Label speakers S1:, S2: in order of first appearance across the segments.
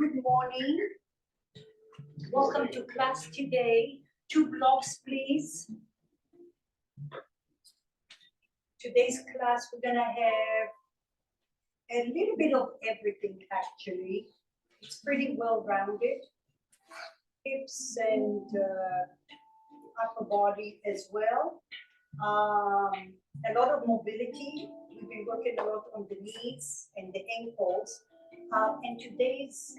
S1: good morning. Welcome to class today. 2 blocks, please. Today's class, we're gonna have a little bit of everything actually. It's pretty well-rounded. Hips and upper body as well. A lot of mobility. We've been working a lot on the knees and the ankles. And today's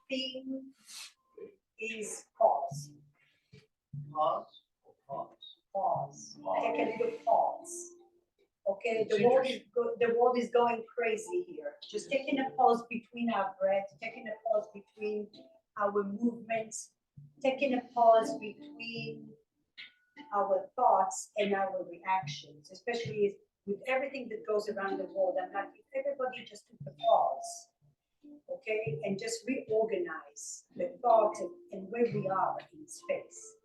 S1: theme is pause.
S2: Pause or pause?
S1: Pause.
S2: Pause.
S1: Take a little pause. Okay, the world is going crazy here. Just taking a pause between our breath, taking a pause between our movements, taking a pause between our thoughts and our reactions, especially with everything that goes around the world. I'm like, if everybody just took a pause, okay, and just reorganize the thoughts and where we are in space.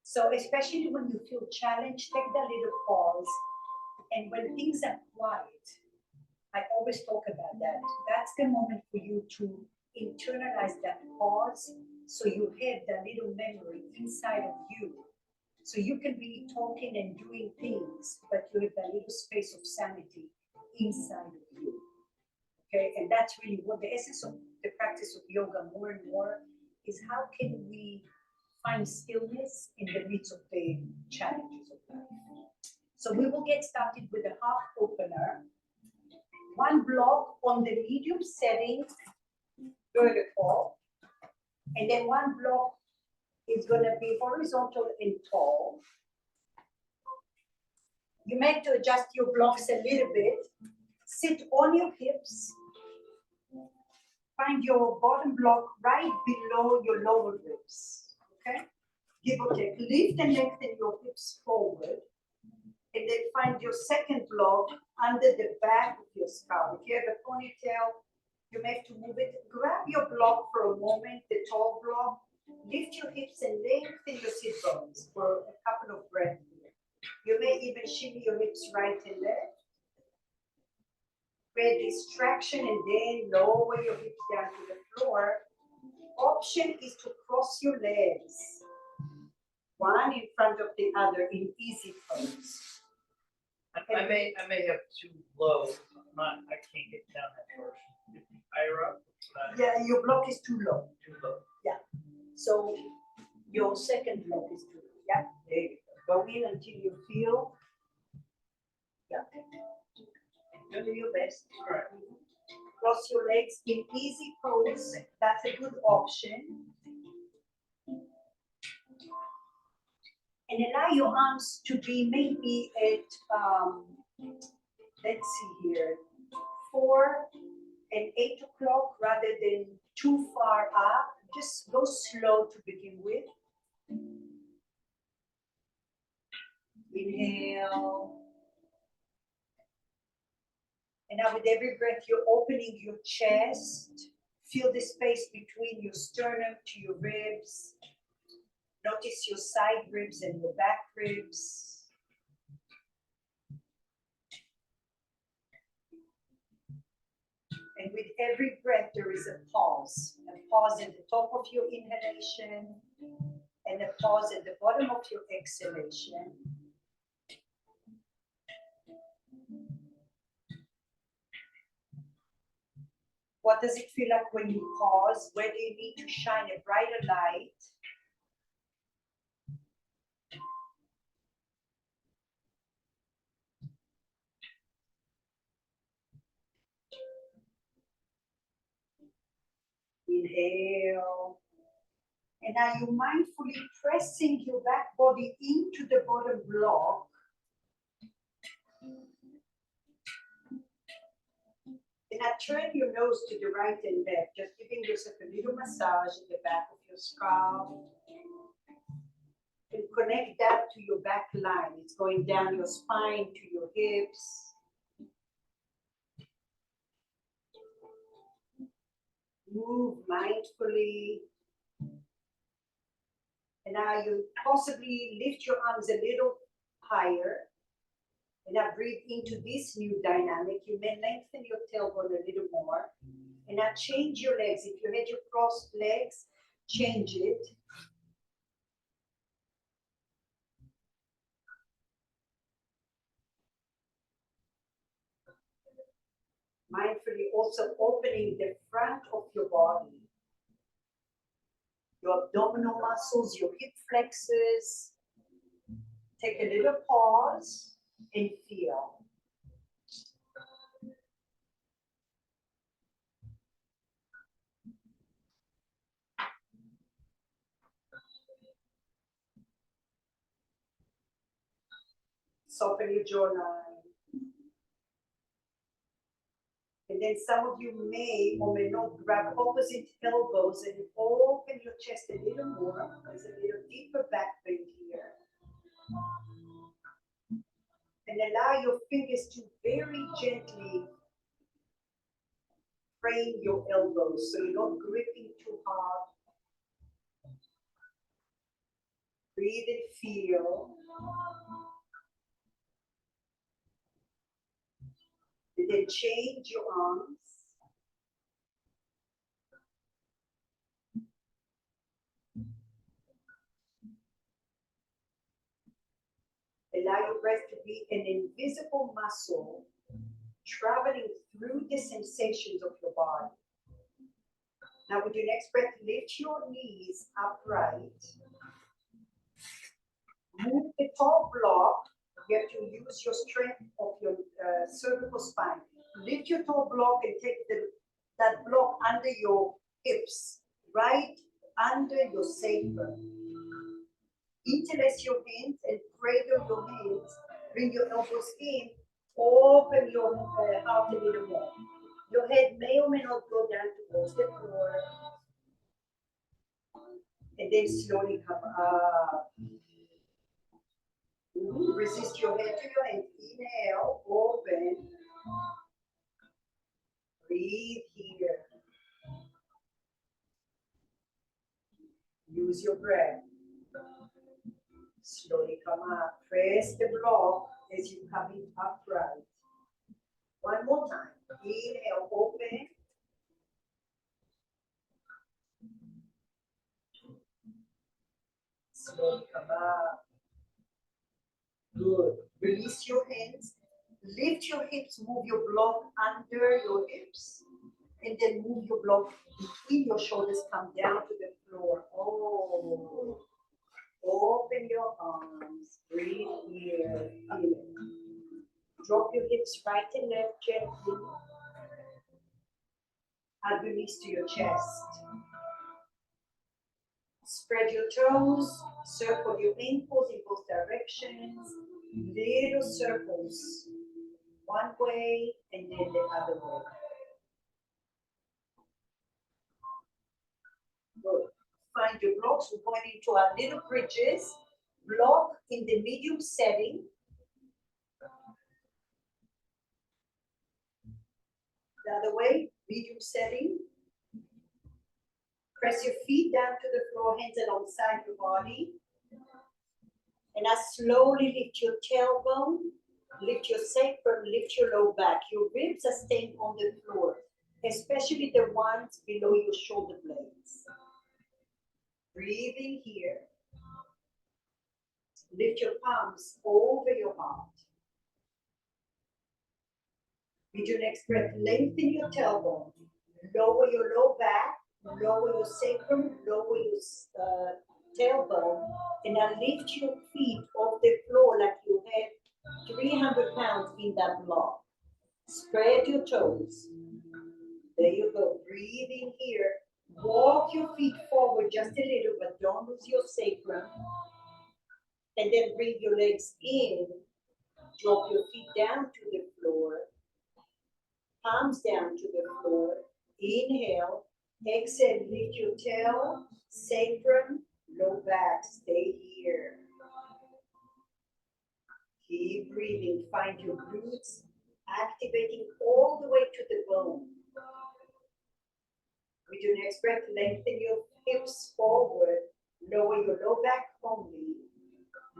S1: So especially when you feel challenged, take that little pause. And when things are quiet, I always talk about that. That's the moment for you to internalize that pause, so you have that little memory inside of you. So you can be talking and doing things, but you have that little space of sanity inside of you. Okay, and that's really what the essence of the practice of yoga more and more is. How can we find stillness in the midst of the challenges of life? So we will get started with a half opener. 1 block on the medium setting, vertical, and then 1 block is going to be horizontal and tall. You may have to adjust your blocks a little bit. Sit on your hips. Find your bottom block right below your lower ribs. Okay? Give or take. Lift and lengthen your hips forward. And then find your second block under the back of your skull. If you have a ponytail, you may have to move it. Grab your block for a moment, the tall block. Lift your hips and lengthen your sit bones for a couple of breaths here. You may even shimmy your hips right and left. Create distraction and then lower your hips down to the floor. Option is to cross your legs, one in front of the other in easy pose.
S2: I may have too low. I can't get down that first. Higher up.
S1: Yeah, your block is too low.
S2: Too low.
S1: Yeah. So your second block is too low. Yeah. There you go. Go in until you feel. Yeah. Do your best.
S2: Right.
S1: Cross your legs in easy pose. That's a good option. And allow your arms to be maybe at, let's see here, 4 and 8 o'clock rather than too far up. Just go slow to begin with. Inhale. And now with every breath, you're opening your chest. Feel the space between your sternum to your ribs. Notice your side ribs and your back ribs. And with every breath, there is a pause at the top of your inhalation and a pause at the bottom of your exhalation. What does it feel like when you pause? Where do you need to shine a brighter light? Inhale. And now you're mindfully pressing your back body into the bottom block. And now turn your nose to the right and left, just giving yourself a little massage in the back of your skull. And connect that to your back line. It's going down your spine to your hips. Move mindfully. And now you possibly lift your arms a little higher. And now breathe into this new dynamic. You may lengthen your tailbone a little more. And now change your legs. If you had your crossed legs, change it. Mindfully also opening the front of your body. Your abdominal muscles, your hip flexors. Take a little pause and feel. Soften your jawline. And then some of you may or may not grab opposite elbows and open your chest a little more. There's a little deeper back bend here. And allow your fingers to very gently frame your elbows so you're not gripping too hard. Breathe and feel. And then change your arms. Allow your breath to be an invisible muscle traveling through the sensations of your body. Now with your next breath, lift your knees upright. Move the top block. You have to use your strength of your cervical spine. Lift your toe block and take that block under your hips, right under your sacrum. Interlace your hands and cradle your hands. Bring your elbows in. Open your heart a little more. Your head may or may not go down towards the floor. And then slowly come up. Resist your head to your hand. Inhale, open. Breathe here. Use your breath. Slowly come up. Press the block as you come in upright. One more time. Inhale, open. Slowly come up. Good. Release your hands. Lift your hips. Move your block under your hips. And then move your block between your shoulders. Come down to the floor. Oh. Open your arms. Breathe here. Feel it. Drop your hips right and left gently. Add release to your chest. Spread your toes. Circle your ankles in both directions. Little circles. One way and then the other way. Good. Find your blocks. We're going into our little bridges. Block in the medium setting. The other way, medium setting. Press your feet down to the floor, hands alongside your body. And now slowly lift your tailbone, lift your sacrum, lift your low back. Your ribs are staying on the floor, especially the ones below your shoulder blades. Breathing here. Lift your palms over your heart. With your next breath, lengthen your tailbone. Lower your low back, lower your sacrum, lower your tailbone, and now lift your feet off the floor like you had 300 pounds in that block. Spread your toes. There you go. Breathing here. Walk your feet forward just a little, but don't lose your sacrum. And then bring your legs in. Drop your feet down to the floor. Palms down to the floor. Inhale. Exhale. Lift your tail, sacrum, low back. Stay here. Keep breathing. Find your glutes, activating all the way to the bone. With your next breath, lengthen your hips forward. Lower your low back only.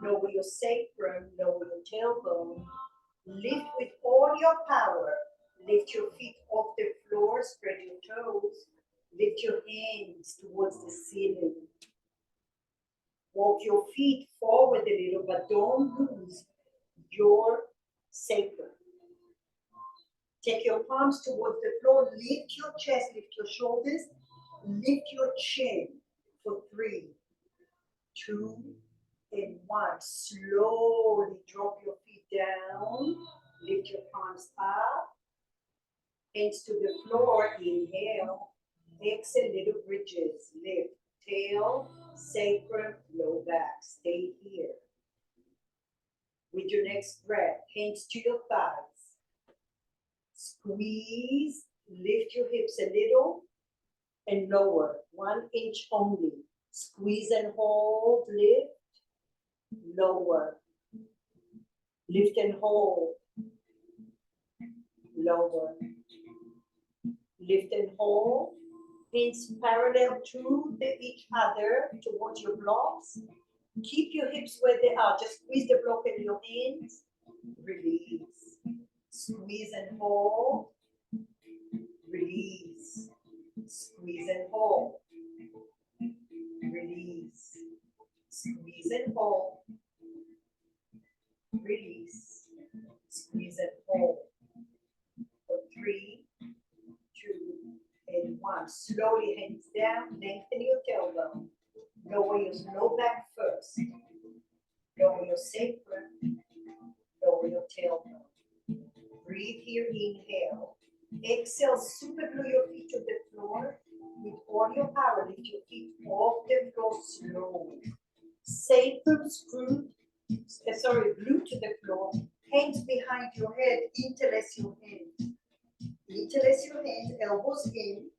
S1: Lower your sacrum, lower your tailbone. Lift with all your power. Lift your feet off the floor, spread your toes. Lift your hands towards the ceiling. Walk your feet forward a little, but don't lose your sacrum. Take your palms towards the floor. Lift your chest, lift your shoulders, lift your chin for 3, 2, and 1. Slowly drop your feet down. Lift your palms up. Hands to the floor. Inhale. Exhale, little bridges. Lift. Tail, sacrum, low back. Stay here. With your next breath, hands to your thighs. Squeeze. Lift your hips a little and lower. 1 inch only. Squeeze and hold. Lift. Lower. Lift and hold. Lower. Lift and hold. Hands parallel to each other towards your blocks. Keep your hips where they are. Just squeeze the block in your hands. Release. Squeeze and hold. Release. Squeeze and hold. Release. Squeeze and hold. Release. Squeeze and hold. For 3, 2, and 1. Slowly hands down. Lengthen your tailbone. Lower your low back first. Lower your sacrum. Lower your tailbone. Breathe here. Inhale. Exhale. Super glue your feet to the floor. With all your power, lift your feet off the floor slowly. Sacrum glued to the floor. Hands behind your head. Interlace your hands. Interlace your hands. Elbows in.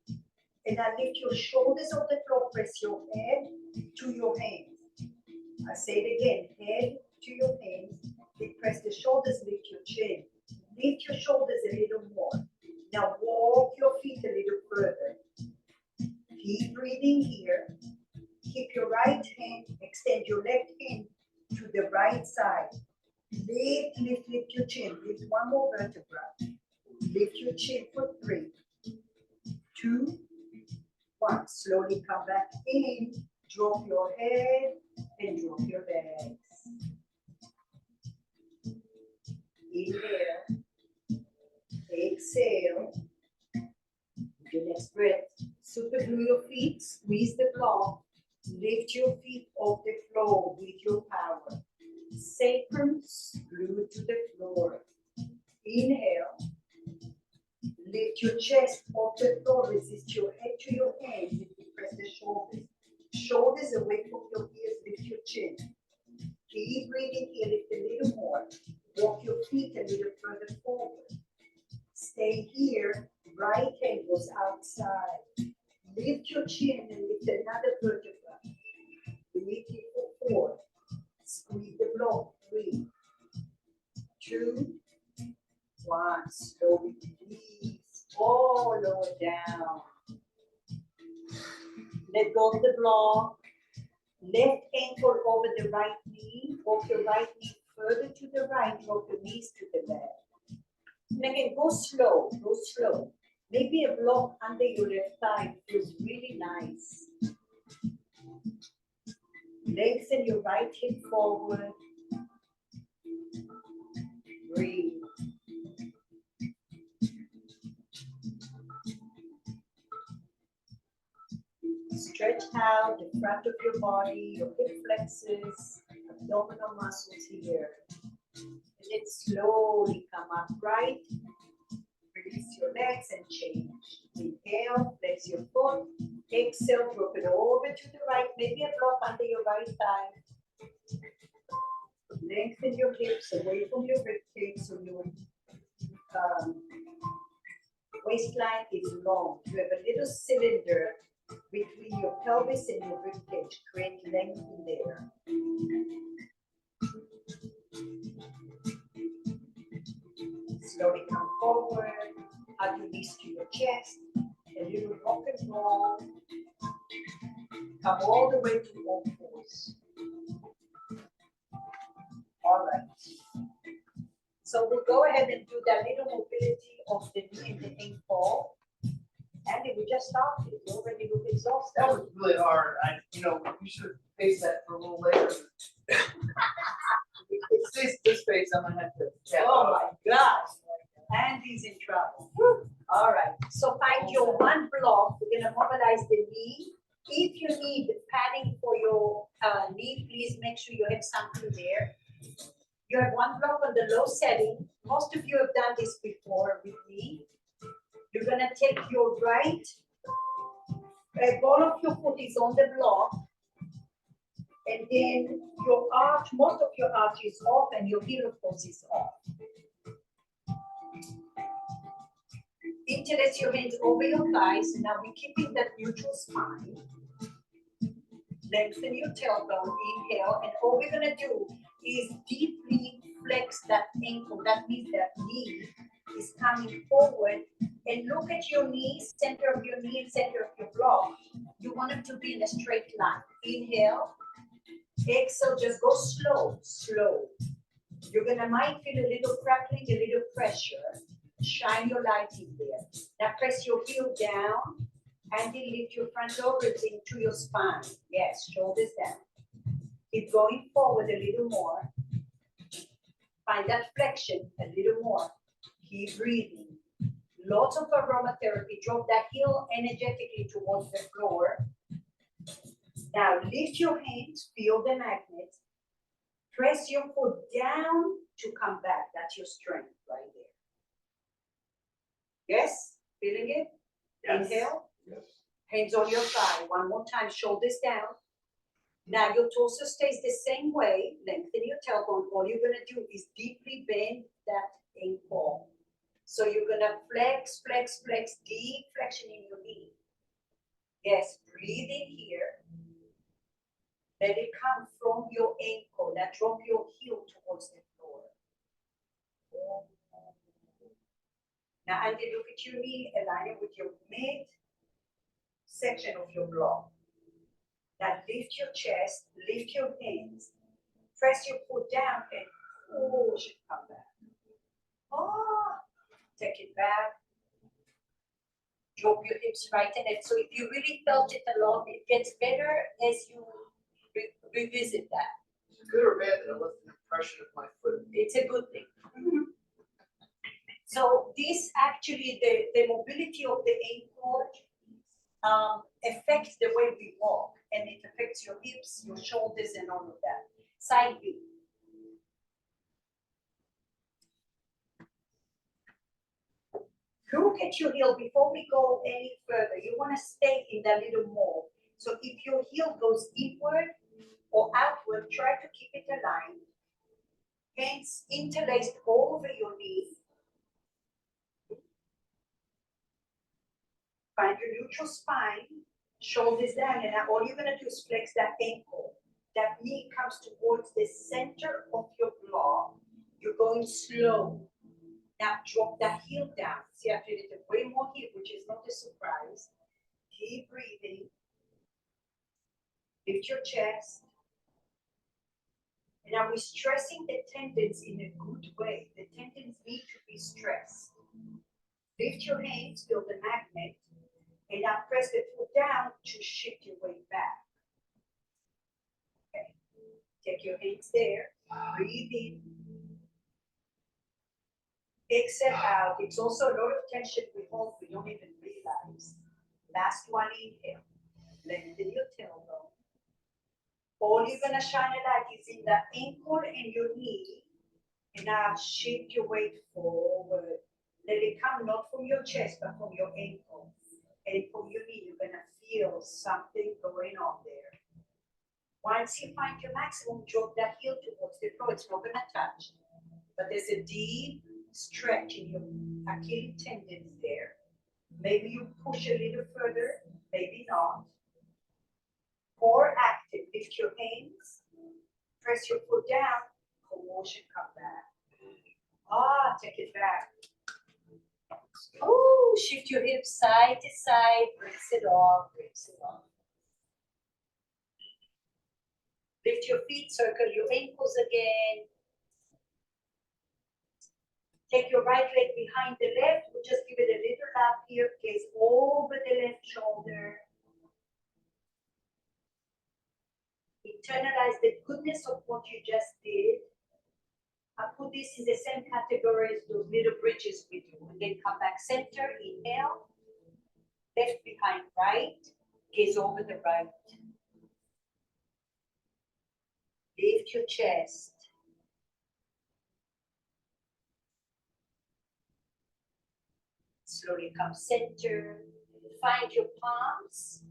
S1: And now lift your shoulders off the floor. Press your head to your hands. I say it again. Head to your hands. Then press the shoulders. Lift your chin. Lift your shoulders a little more. Now walk your feet a little further. Keep breathing here. Keep your right hand. Extend your left hand to the right side. Lift, lift, lift your chin. Lift 1 more vertebra. Lift your chin for 3, 2, 1. Slowly come back in. Drop your head and drop your legs. Inhale. Exhale. Your next breath. Super glue your feet. Squeeze the block. Lift your feet off the floor with your power. Sacrum glued to the floor. Inhale. Lift your chest off the floor. Resist your head to your hands. Press the shoulders. Shoulders away from your ears. Lift your chin. Keep breathing here. Lift a little more. Walk your feet a little further forward. Stay here. Right hand goes outside. Lift your chin and lift another vertebra. Breathe here for 4. Squeeze the block. 3, 2, 1. Slowly release. All lower down. Let go of the block. Left ankle over the right knee. Walk your right knee further to the right. Drop your knees to the left. And again, go slow. Go slow. Maybe a block under your left thigh feels really nice. Lengthen your right hip forward. Breathe. Stretch out the front of your body, your hip flexors, abdominal muscles here. And then slowly come upright. Release your legs and change. Inhale, flex your foot. Exhale, drop it over to the right. Maybe a block under your right thigh. Lengthen your hips away from your ribcage so your waistline is long. You have a little cylinder between your pelvis and your ribcage. Create length in there. Slowly come forward. Hug your knees to your chest. A little rock and roll. Come all the way to all fours. All right. So we'll go ahead and do that little mobility of the knee and the ankle. Andy, we just started, you already look exhausted.
S2: That was really hard. We should have faced that for a little later. If it stays this face, I'm gonna have to. tap
S1: Oh
S2: out.
S1: my God, Andy's in trouble. All right, so find your one block, we're gonna mobilize the knee. If you need padding for your knee, please make sure you have something there. You have one block on the low setting. Most of you have done this before with me. You're gonna take your right, ball of your foot is on the block. And then your arch, most of your arch is off and your heel of course is off. Interlace your hands over your thighs. Now we're keeping that neutral spine. Lengthen your tailbone, inhale, and all we're gonna do is deeply flex that ankle. That means that knee is coming forward. And look at your knees, center of your knee, center of your block. You want it to be in a straight line. Inhale, exhale, just go slow, slow. You're gonna might feel a little crackling, a little pressure. Shine your light in there. Now press your heel down and then lift your front shoulders into your spine. Yes, shoulders down. Keep going forward a little more. Find that flexion a little more. Keep breathing. Lots of aromatherapy. Drop that heel energetically towards the floor. Now lift your hands, feel the magnet. Press your foot down to come back. That's your strength right there. Yes? Feeling it?
S2: Yes.
S1: Inhale.
S3: Yes.
S1: Hands on your thigh. One more time, shoulders down. Now your torso stays the same way. Lengthen your tailbone. All you're gonna do is deeply bend that ankle. So you're gonna flex, flex, flex, deep flexion in your knee. Yes, breathe in here. Let it come from your ankle. Now drop your heel towards the floor. Now, Andy, look at your knee, align it with your mid section of your block. Now lift your chest, lift your hands, press your foot down and push it come back. Oh, take it back. Drop your hips right and left. So if you really felt it a lot, it gets better as you revisit that.
S2: Is it good or bad that I left the impression of my foot?
S1: It's a good thing. So this actually, the mobility of the ankle affects the way we walk, and it affects your hips, your shoulders, and all of that. Side view. Look at your heel before we go any further. You want to stay in that little more. So if your heel goes inward or outward, try to keep it aligned. Hands interlaced over your knee. Find your neutral spine, shoulders down, and now all you're gonna do is flex that ankle. That knee comes towards the center of your block. You're going slow. Now drop that heel down. See, I feel it way more here, which is not a surprise. Keep breathing. Lift your chest. And now we're stressing the tendons in a good way. The tendons need to be stressed. Lift your hands, feel the magnet. And now press the foot down to shift your weight back. Okay. Take your hands there. Breathe in. Exhale out. It's also a lot of tension we hold, we don't even realize. Last one, inhale. Lengthen your tailbone. All you're gonna shine a light is in the ankle and your knee. And now shift your weight forward. Let it come not from your chest, but from your ankle. And from your knee, you're gonna feel something going on there. Once you find your maximum, drop that heel towards the floor. It's not gonna touch. But there's a deep stretch in your Achilles tendons there. Maybe you push a little further, maybe not. Core active, lift your hands, press your foot down, commotion, come back. Ah, take it back. Oh, shift your hips side to side, rinse it off, rinse it off. Lift your feet, circle your ankles again. Take your right leg behind the left. We'll just give it a little lap here. Gaze over the left shoulder. Internalize the goodness of what you just did. I put this in the same category as those little bridges we do. And then come back center, inhale. Left behind right. Gaze over the right. Lift your chest. Slowly come center. Find your palms.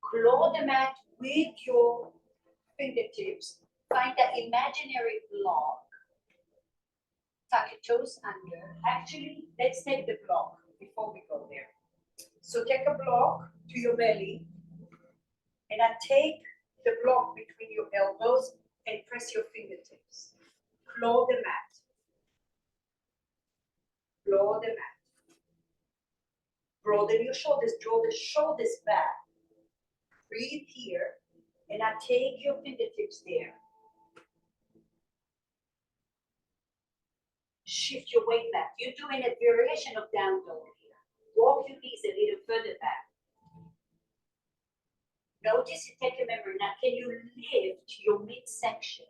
S1: Claw the mat with your fingertips. Find that imaginary block. Tuck your toes under. Actually, let's take the block before we go there. So take a block to your belly. And I take the block between your elbows and press your fingertips. Claw the mat. Claw the mat. Broaden your shoulders, draw the shoulders back. Breathe here, and I take your fingertips there. Shift your weight back. You're doing a variation of down dog here. Walk your knees a little further back. Notice you take a memory. Now, can you lift your midsection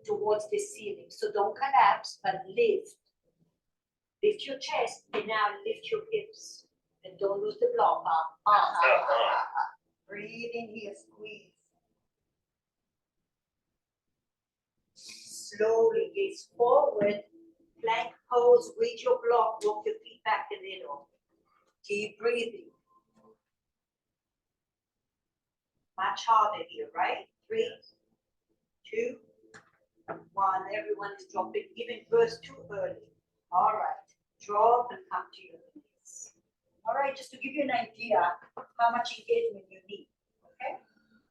S1: towards the ceiling? So don't collapse, but lift. Lift your chest, and now lift your hips. And don't lose the block. Breathe in here, squeeze. Slowly gaze forward, plank pose with your block. Walk your feet back a little. Keep breathing. Much harder here, right? 3, 2, 1. Everyone is dropping. Even burst too early. All right. Drop and come to your knees. All right, just to give you an idea how much engagement you need. Okay?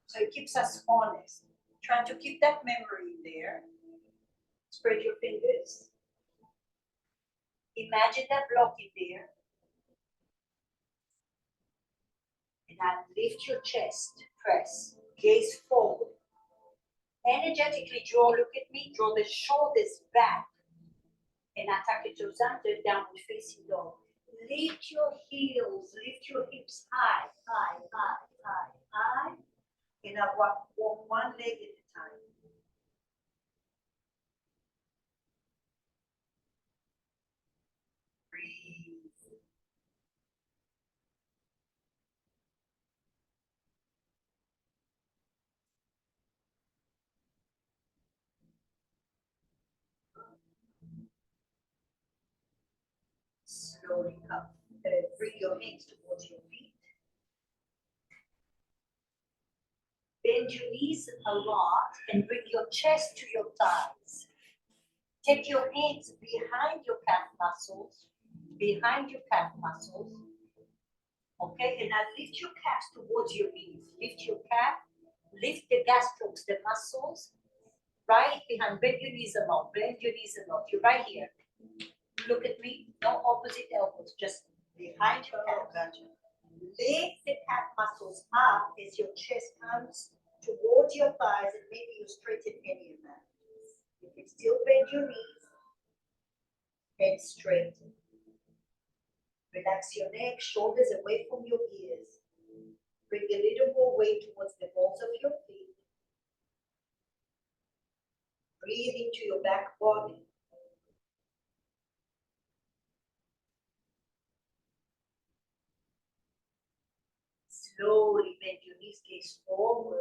S1: So it keeps us honest. Trying to keep that memory in there. Spread your fingers. Imagine that block in there. And now lift your chest, press, gaze forward. Energetically draw, look at me, draw the shoulders back. And attack it to under, downward facing dog. Lift your heels, lift your hips high, high, high, high, high. And I walk one leg at a time. Breathe. Slowly come, bring your hands towards your feet. Bend your knees a lot and bring your chest to your thighs. Take your hands behind your calf muscles, Okay, and now lift your calves towards your knees. Lift your calf, lift the gastrocs, the muscles, right behind. Bend your knees a lot, You're right here. Look at me, no opposite elbows, just behind your calf. Gotcha. Lift the calf muscles up as your chest comes towards your thighs, and maybe you straighten any of that. You can still bend your knees and straighten. Relax your neck, shoulders away from your ears. Bring a little more weight towards the balls of your feet. Breathe into your back body. Slowly bend your knees, gaze forward.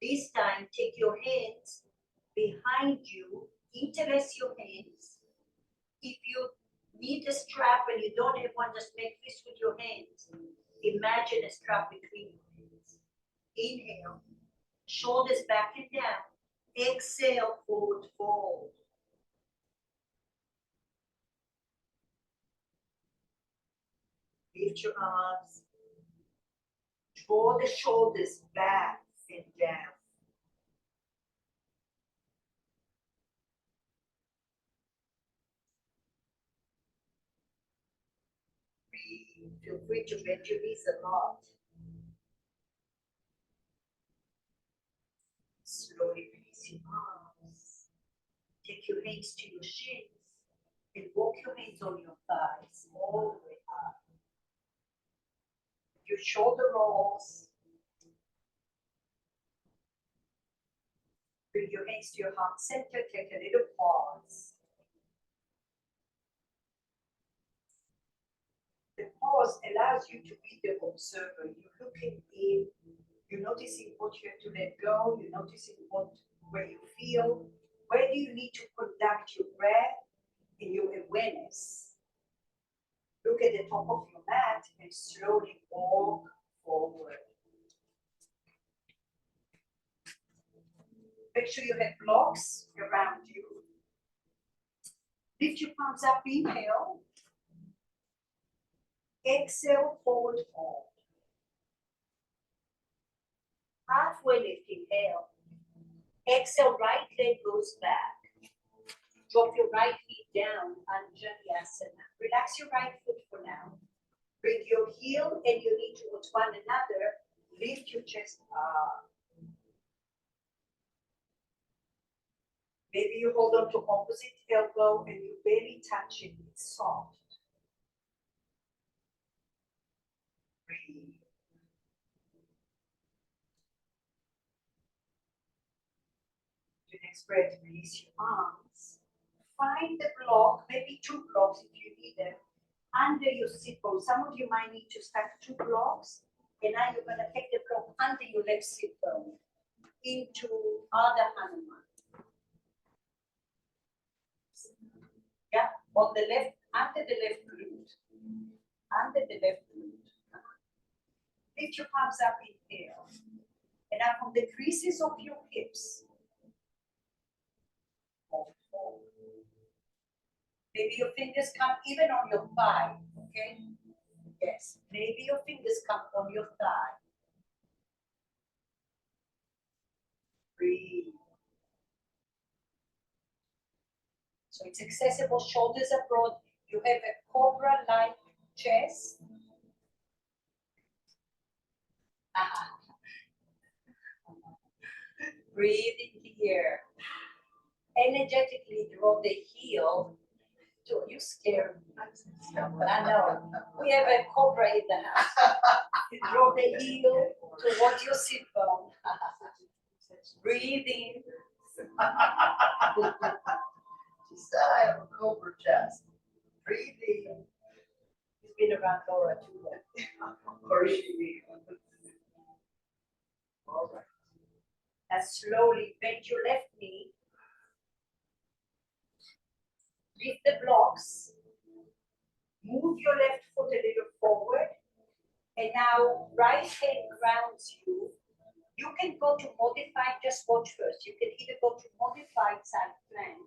S1: This time, take your hands behind you, interlace your hands. If you need a strap and you don't have one, just make this with your hands. Imagine a strap between your hands. Inhale, shoulders back and down. Exhale, forward fold. Lift your arms. Draw the shoulders back and down. Breathe. Feel free to bend your knees a lot. Slowly release your arms. Take your hands to your shins and walk your hands on your thighs all the way up. Your shoulder rolls. Bring your hands to your heart center. Take a little pause. The pause allows you to be the observer. You're looking in. You're noticing what you have to let go. You're noticing where you feel. Where do you need to conduct your breath and your awareness? Look at the top of your mat and slowly walk forward. Make sure you have blocks around you. Lift your palms up, inhale. Exhale, forward fold. Halfway lift, inhale. Exhale, right leg goes back. Drop your right knee down, Anjaneyasana. Relax your right foot for now. Bring your heel and your knee towards one another. Lift your chest up. Maybe you hold on to opposite elbow and you barely touch it. It's soft. Breathe. Your next breath, release your arms. Find the block, maybe two blocks if you need them, under your sit bone. Some of you might need to stack two blocks, and now you're going to take the block under your left sit bone into Ardha Hanuman. Yeah, on the left, under the left glute. Under the left glute. Lift your palms up, inhale. And now from the creases of your hips, forward. Maybe your fingers come even on your thigh, okay? Yes, maybe your fingers come on your thigh. Breathe. So it's accessible, shoulders are broad. You have a cobra-like chest. Breathe in here. Energetically draw the heel. You scare me. I know. We have a cobra in the house. You draw the heel towards your sit bone. Breathe in.
S3: She said I have a cobra chest. Breathe in.
S1: He's been around Laura too.
S3: Or she. All right.
S1: And slowly bend your left knee. Lift the blocks. Move your left foot a little forward. And now right hand grounds you. You can go to modified, just watch first. You can either go to modified side plank,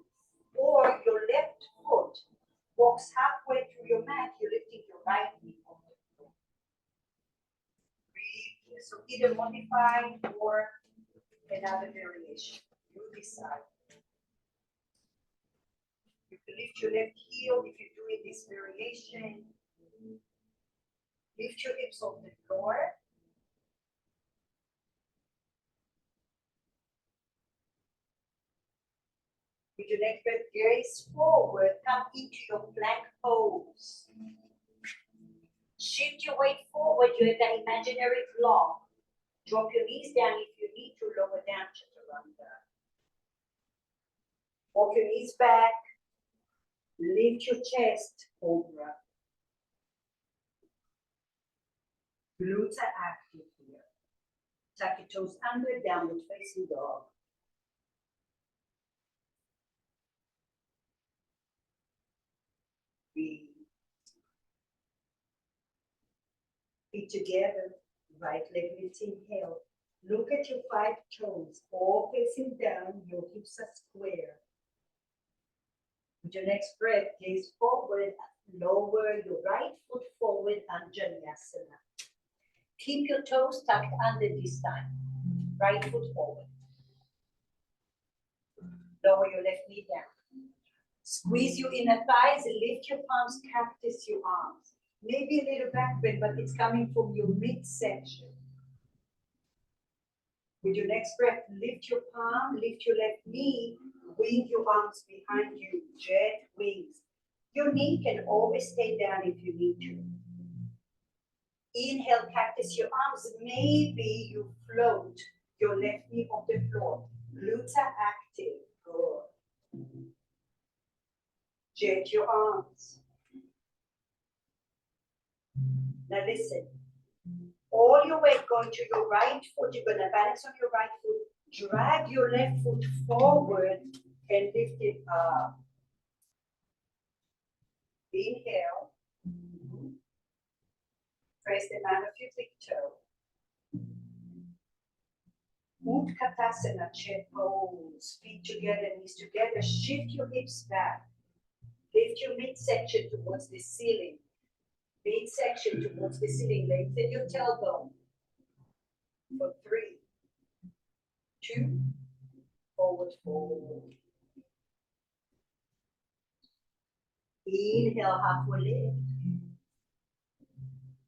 S1: or your left foot walks halfway through your mat, you're lifting your right knee off the floor. Breathe. So either modified or another variation. You decide. You can lift your left heel if you're doing this variation. Lift your hips off the floor. With your next breath, gaze forward, come into your plank pose. Shift your weight forward, you have that imaginary block. Drop your knees down if you need to, lower down, chaturanga. Walk your knees back, lift your chest, cobra. Glutes are active here. Tuck your toes under, downward facing dog. Breathe. Feet together, right leg lifts, inhale. Look at your 5 toes, all facing down, your hips are square. With your next breath, gaze forward, lower your right foot forward, Anjaneyasana. Keep your toes tucked under this time. Right foot forward. Lower your left knee down. Squeeze your inner thighs and lift your palms, cactus your arms. Maybe a little back bend, but it's coming from your midsection. With your next breath, lift your palm, lift your left knee, wing your arms behind you, jet wings. Your knee can always stay down if you need to. Inhale, cactus your arms. Maybe you float your left knee off the floor. Glutes are active. Good. Jet your arms. Now listen. All your weight going to your right foot. You're going to balance on your right foot. Drag your left foot forward and lift it up. Inhale. Press the mat of your big toe. Utkatasana, chair pose. Feet together, knees together. Shift your hips back. Lift your midsection towards the ceiling. Midsection towards the ceiling. Lengthen your tailbone. For 3, 2, forward fold. Inhale, halfway lift.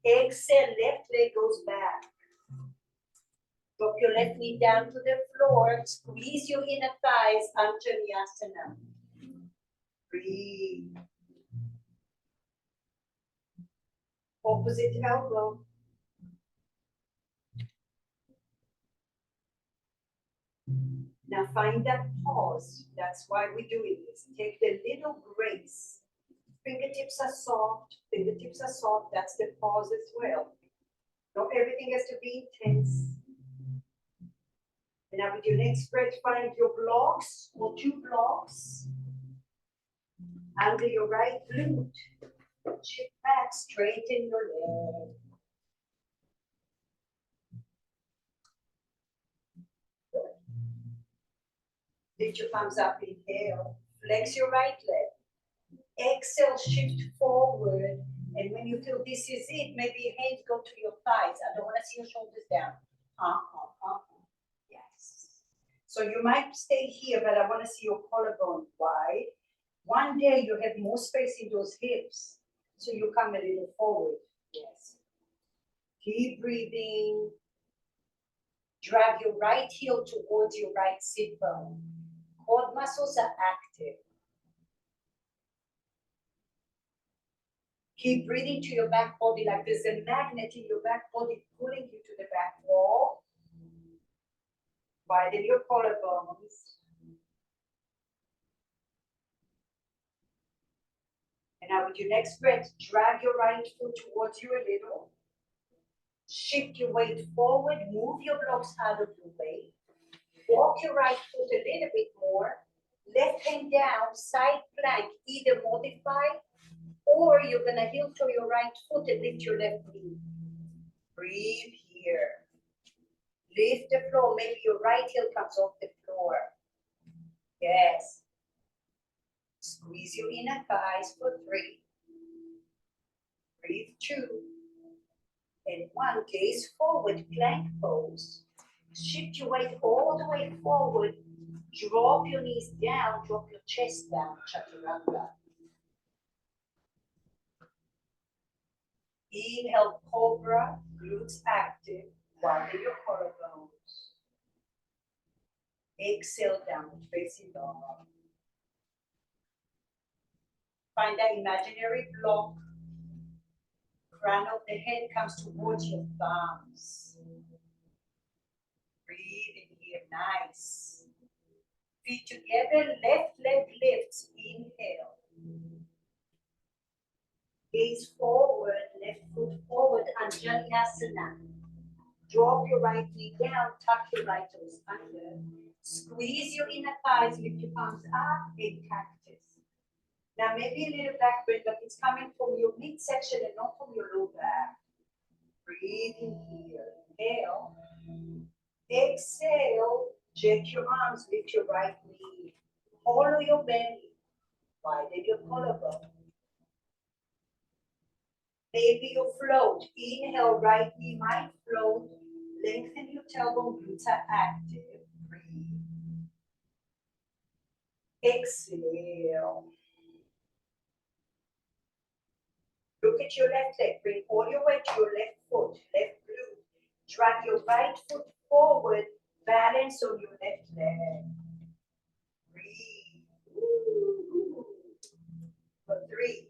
S1: Exhale, left leg goes back. Drop your left knee down to the floor. Squeeze your inner thighs, Anjaneyasana. Breathe. Opposite elbow. Now find that pause. That's why we're doing this. Take the little grace. Fingertips are soft. Fingertips are soft. That's the pause as well. Not everything has to be intense. And now with your next breath, find your blocks or 2 blocks under your right glute. Shift back, straighten your leg. Good. Lift your palms up, inhale. Flex your right leg. Exhale, shift forward. And when you feel this is it, maybe your hands go to your thighs. I don't want to see your shoulders down. Yes. So you might stay here, but I want to see your collarbone wide. One day you have more space in those hips. So you come a little forward. Yes. Keep breathing. Drag your right heel towards your right sit bone. Quad muscles are active. Keep breathing to your back body like there's a magnet in your back body pulling you to the back wall. Widen your collarbones. And now with your next breath, drag your right foot towards you a little. Shift your weight forward, move your blocks out of your way. Walk your right foot a little bit more. Left hand down, side plank, either modify or you're gonna heel to your right foot and lift your left knee. Breathe here. Lift the floor, maybe your right heel comes off the floor. Yes. Squeeze your inner thighs for 3. Breathe 2. And 1, gaze forward, plank pose. Shift your weight all the way forward. Drop your knees down, drop your chest down, chaturanga. Inhale, cobra, glutes active, widen your collarbones. Exhale, downward facing dog. Find that imaginary block. Crown of the head comes towards your thumbs. Breathe in here, nice. Feet together, left leg lifts, inhale. Gaze forward, left foot forward, Anjaneyasana. Drop your right knee down, tuck your right toes under. Squeeze your inner thighs, lift your palms up in cactus. Now maybe a little back bend, but it's coming from your midsection and not from your low back. Breathe in here, inhale. Exhale, jet your arms, lift your right knee. Hollow your belly, widen your collarbone. Maybe you float. Inhale, right knee might float. Lengthen your tailbone, glutes are active. Breathe. Exhale. Look at your left leg. Bring all your weight to your left foot, left glute. Drag your right foot forward, Balance on your left leg.
S3: Breathe.
S1: Ooh.
S3: For 3.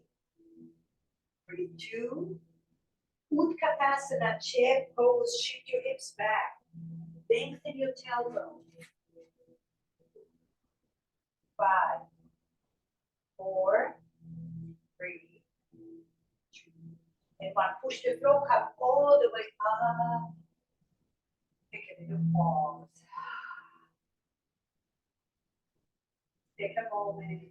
S1: Breathe 2. Utkatasana, chair pose, shift your hips back. Lengthen your tailbone. 5, 4, 3, 2, and 1. Push the floor, come all the way up. Take a little pause. Take a moment.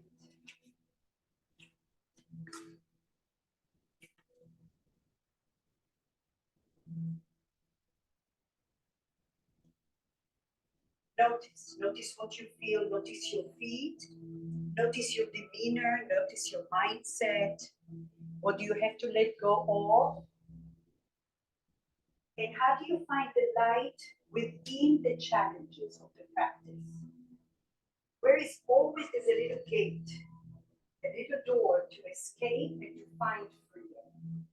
S1: Notice what you feel, notice your feet, notice your demeanor, notice your mindset. What do you have to let go of? And how do you find the light within the challenges of the practice? Where is always there's a little gate, a little door to escape and to find freedom.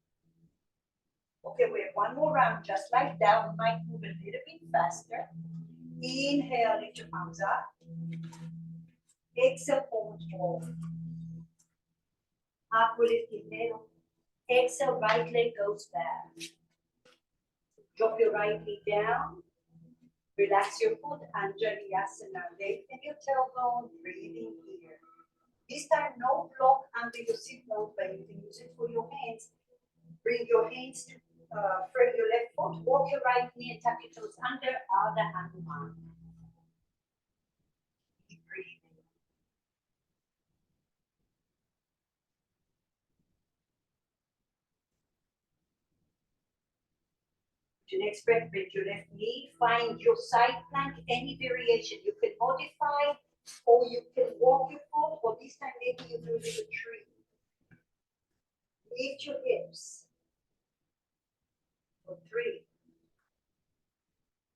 S1: Okay, we have one more round just like that. We might move a little bit faster. Inhale, lift your arms up. Exhale, forward fold. Up, we lift inhale. Exhale, right leg goes back. Drop your right knee down. Relax your foot, Anjali-asana. Lengthen your tailbone, breathing here. This time, no block under your sit bone, but you can use it for your hands. Bring your hands to frame your left foot. Walk your right knee and tuck your toes under Ardha Hanuman. Keep breathing. To next breath, bend your left knee. Find your side plank, any variation. You can modify, or you can walk your foot, or this time maybe you do a little tree. Lift your hips. For 3,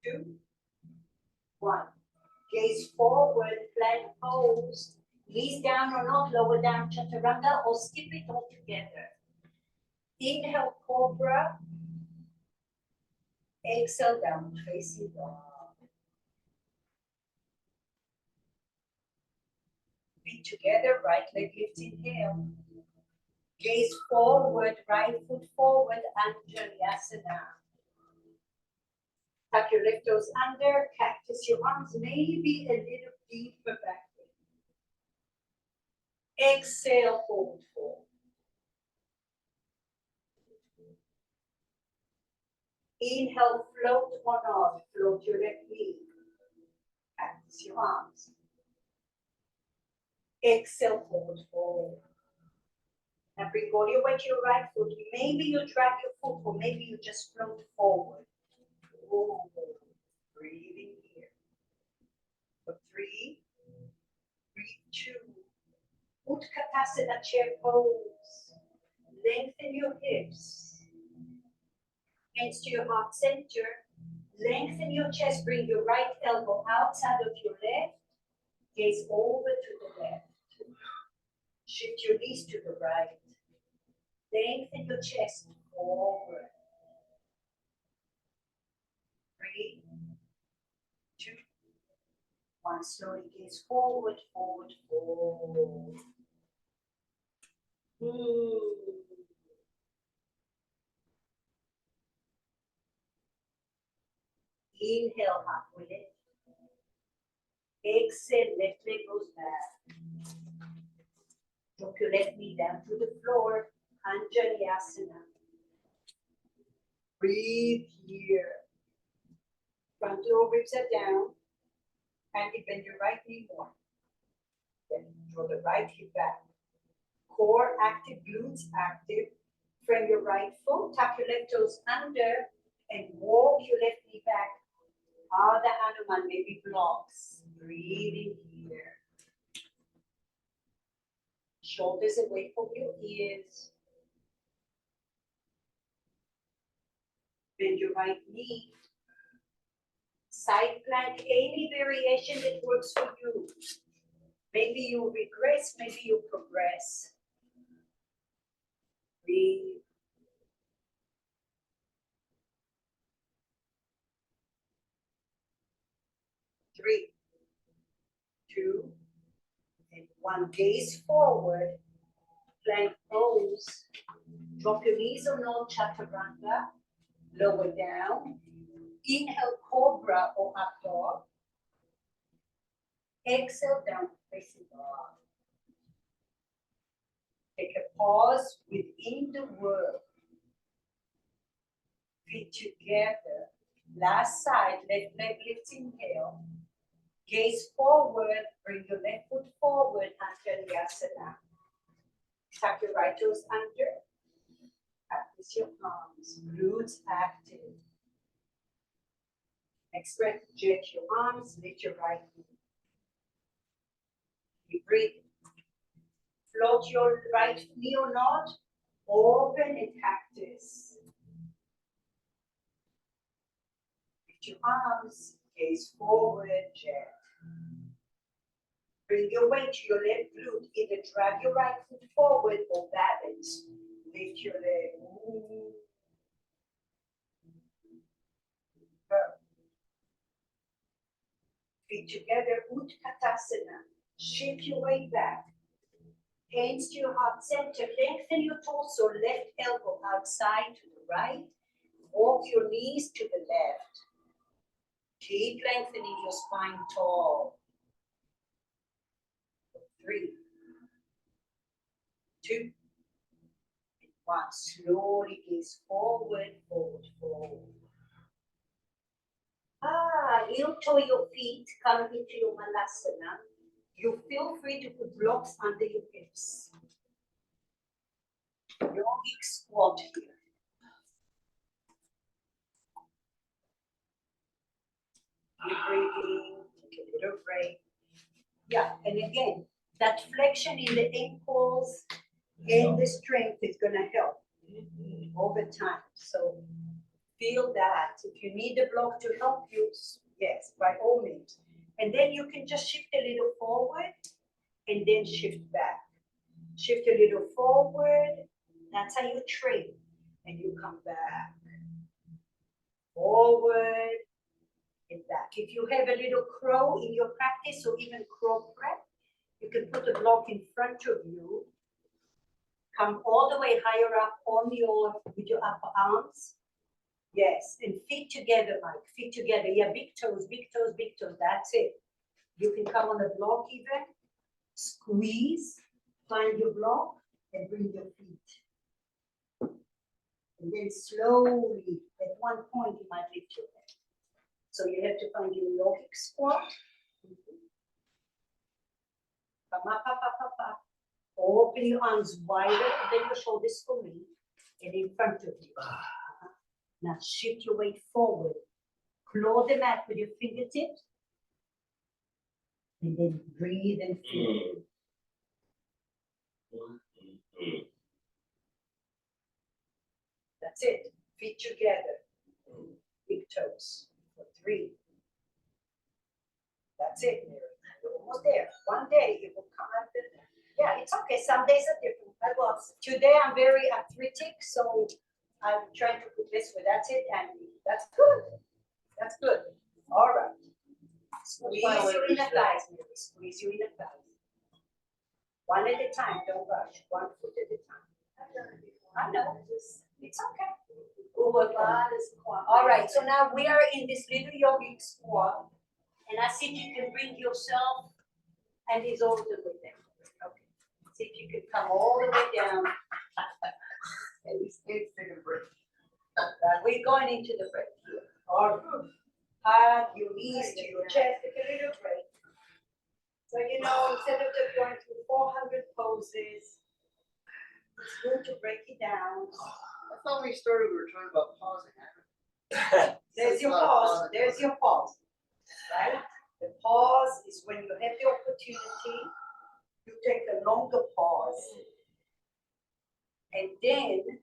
S1: 2, 1. Gaze forward, plank pose. Knees down or not, lower down, chaturanga, or skip it all together. Inhale, cobra. Exhale, down facing dog. Feet together, right leg lift, inhale. Gaze forward, right foot forward, Anjali-asana. Tuck your left toes under, cactus your arms, maybe a little deeper back. Exhale, forward fold. Inhale, float one off, float your left knee. Cactus your arms. Exhale, forward fold. Now bring all your weight to your right foot. Maybe you drag your foot, or maybe you just float forward. Ooh. Breathing here. For 3, breathe 2. Utkatasana, chair pose. Lengthen your hips. Hands to your heart center. Lengthen your chest. Bring your right elbow outside of your left. Gaze over to the left. Shift your knees to the right. Lengthen your chest forward. 3, 2, 1. Slowly gaze forward, forward, forward. Inhale, halfway lift. Exhale, left leg goes back. Drop your left knee down to the floor. Anjali-asana. Breathe here. Front lower ribs are down. And bend your right knee more. Then draw the right hip back. Core active, glutes active. Frame your right foot, tuck your left toes under, and walk your left knee back. Ardha Hanuman, maybe blocks. Breathing here. Shoulders away from your ears. Bend your right knee. Side plank, any variation that works for you. Maybe you regress, maybe you progress. Breathe. 3, 2, and 1. Gaze forward, plank pose. Drop your knees or no chaturanga. Lower down. Inhale, cobra or up dog. Exhale, down facing dog. Take a pause within the world. Feet together. Last side, left leg lifts, inhale. Gaze forward, bring your left foot forward, Anjaliasana. Tuck your right toes under. Practice your arms, glutes active. Next breath, jet your arms, lift your right knee. Keep breathing. Float your right knee or not. Open and cactus. Lift your arms, gaze forward, jet. Bring your weight to your left glute. Either drag your right foot forward or balance. Lift your leg. Ooh. Feet together, Utkatasana. Shift your weight back. Hands to your heart center. Lengthen your torso, left elbow outside to the right. Walk your knees to the left. Keep lengthening your spine tall. 3, 2, 1. Slowly gaze forward, forward, forward. Heel toe your feet, come into your Malasana. You feel free to put blocks under your hips. Yogic squat here. Keep breathing, take a little break. Yeah, and again, that flexion in the ankles and the strength is gonna help over time. So feel that. If you need a block to help you, yes, by all means. And then you can just shift a little forward and then shift back. Shift a little forward. That's how you train. And you come back. Forward and back. If you have a little crow in your practice or even crow prep, you can put a block in front of you. Come all the way higher up on with your upper arms. Yes, and feet together, Mike. Feet together. Yeah, big toes, big toes, big toes. That's it. You can come on the block even. Squeeze, find your block, and bring your feet. And then slowly, at one point, you might lift your head. So you have to find your yogic squat. Come up, up, up, up, up. Open your arms wider than your shoulders for me, and in front of you. Now shift your weight forward. Claw the mat with your fingertips. And then breathe and feel. That's it. Feet together. Big toes. For 3. That's it, Mary. You're almost there. One day it will come out. Yeah, it's okay. Some days are different. Today I'm very arthritic, so I'm trying to put this way. That's it, and that's good. That's good. All right. Squeeze your inner thighs, Mary. Squeeze your inner thighs. One at a time. Don't rush. 1 foot at a time. I know. It's okay. All right. So now we are in this little yogic squat, and I see if you can bring yourself and he's all the way down. Okay. See if you can come all the way down.
S3: And we stayed taking a break.
S1: We're going into the break here. All right. Hug your knees to your chest, take a little break. So, instead of just going through 400 poses, it's good to break it down.
S3: I thought we started, we were talking about pausing.
S1: There's your pause. There's your pause. Right? The pause is when you have the opportunity, you take a longer pause. And then,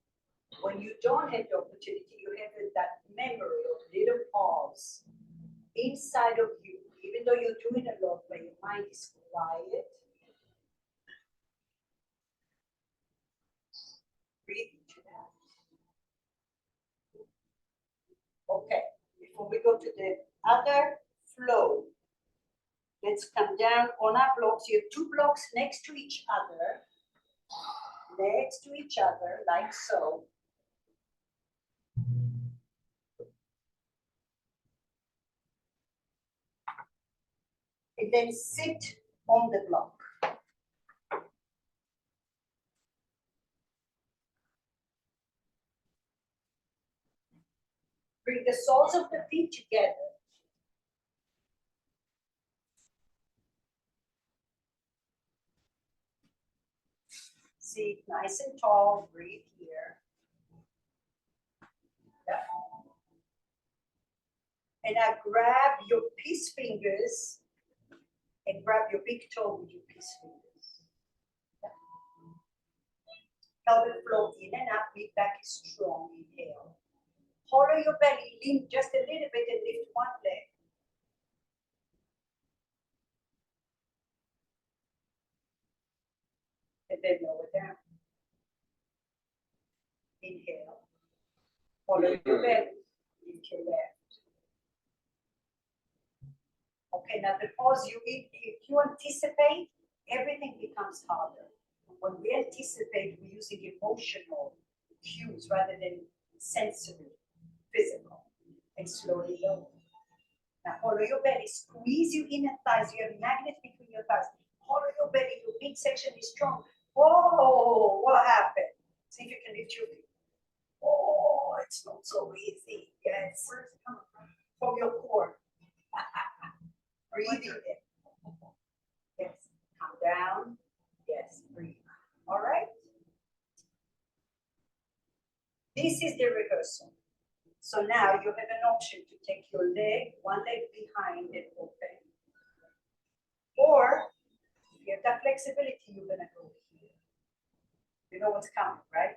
S1: when you don't have the opportunity, you have that memory of little pause inside of you, even though you're doing a lot, but your mind is quiet. Breathe into that. Okay, before we go to the other flow, Let's come down on our blocks. You have 2 blocks next to each other. Next to each other, like so. And then sit on the block. Bring the soles of the feet together. Sit nice and tall, breathe here. Yeah. And now grab your peace fingers and grab your big toe with your peace fingers. Yeah. Pelvic flow in and out, mid back is strong, inhale. Hollow your belly, lean just a little bit and lift one leg. And then lower down. Inhale. Follow your belly, lift your left. Okay, now the pause if you anticipate, everything becomes harder. When we anticipate, we're using emotional cues rather than sensory, physical, and slowly lower. Now follow your belly, squeeze your inner thighs, you have magnets between your thighs. Follow your belly, your midsection is strong. Whoa, what happened? See if you can lift your feet. Oh, it's not so easy. Yes. Where's it coming from? From your core. Breathe in. Yes. Come down. Yes. Breathe. All right. This is the rehearsal. So now you have an option to take your leg, one leg behind and open. Or if you have that flexibility, you're gonna go here. You know what's coming, right?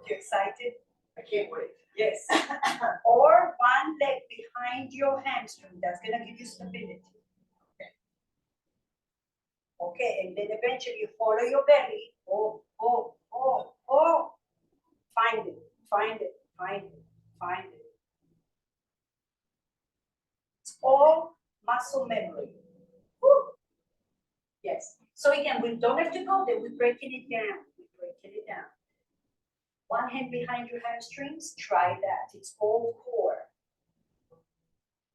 S1: You excited?
S3: I can't wait.
S1: Yes. Or one leg behind your hamstring. That's gonna give you stability. Okay, and then eventually you follow your belly. Oh, oh, oh, oh. Find it, find it, find it, find it. It's all muscle memory. Woo. Yes. So again, we don't have to go there. We're breaking it down. We're breaking it down. One hand behind your hamstrings. Try that. It's all core.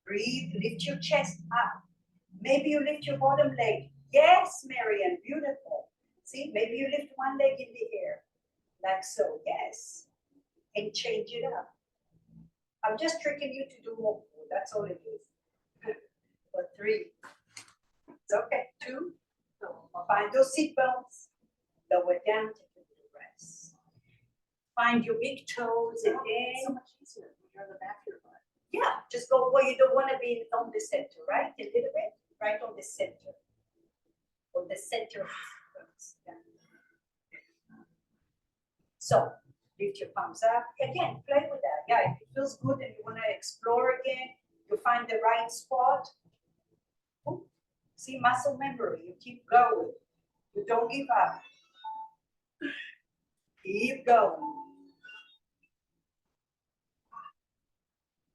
S1: Breathe. Lift your chest up. Maybe you lift your bottom leg. Yes, Marianne. Beautiful. See, maybe you lift one leg in the air. Like so. Yes. And change it up. I'm just tricking you to do more. That's all it is. For 3. It's okay. 2. Find those seat bones. Lower down. Take a little rest. Find your big toes and then.
S3: So much easier when you're on the back of your butt.
S1: Yeah, just go where you don't want to be on the center, right? A little bit, right on the center. On the center of the bones. Yeah. So lift your palms up. Again, play with that. Yeah, if it feels good and you want to explore again, you find the right spot. Ooh, see, muscle memory. You keep going. You don't give up. Keep going.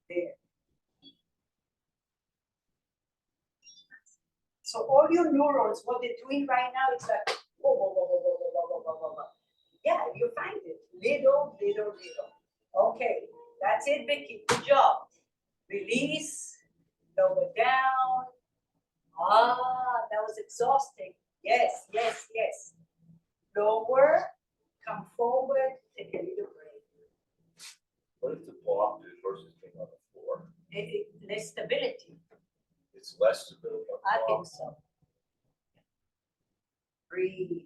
S1: There. So all your neurons, what they're doing right now is like, whoa, whoa, whoa, whoa, whoa, whoa, whoa, whoa, whoa, whoa. Yeah, you find it. Little, little, little. Okay, that's it, Vicky. Good job. Release, lower down. Ah, that was exhausting. Yes, yes, yes. Lower, come forward, take a little break.
S4: What if the block is versus being on the floor?
S1: Less stability.
S4: It's less stability on
S1: I
S4: the
S1: think
S4: block.
S1: so. Breathe.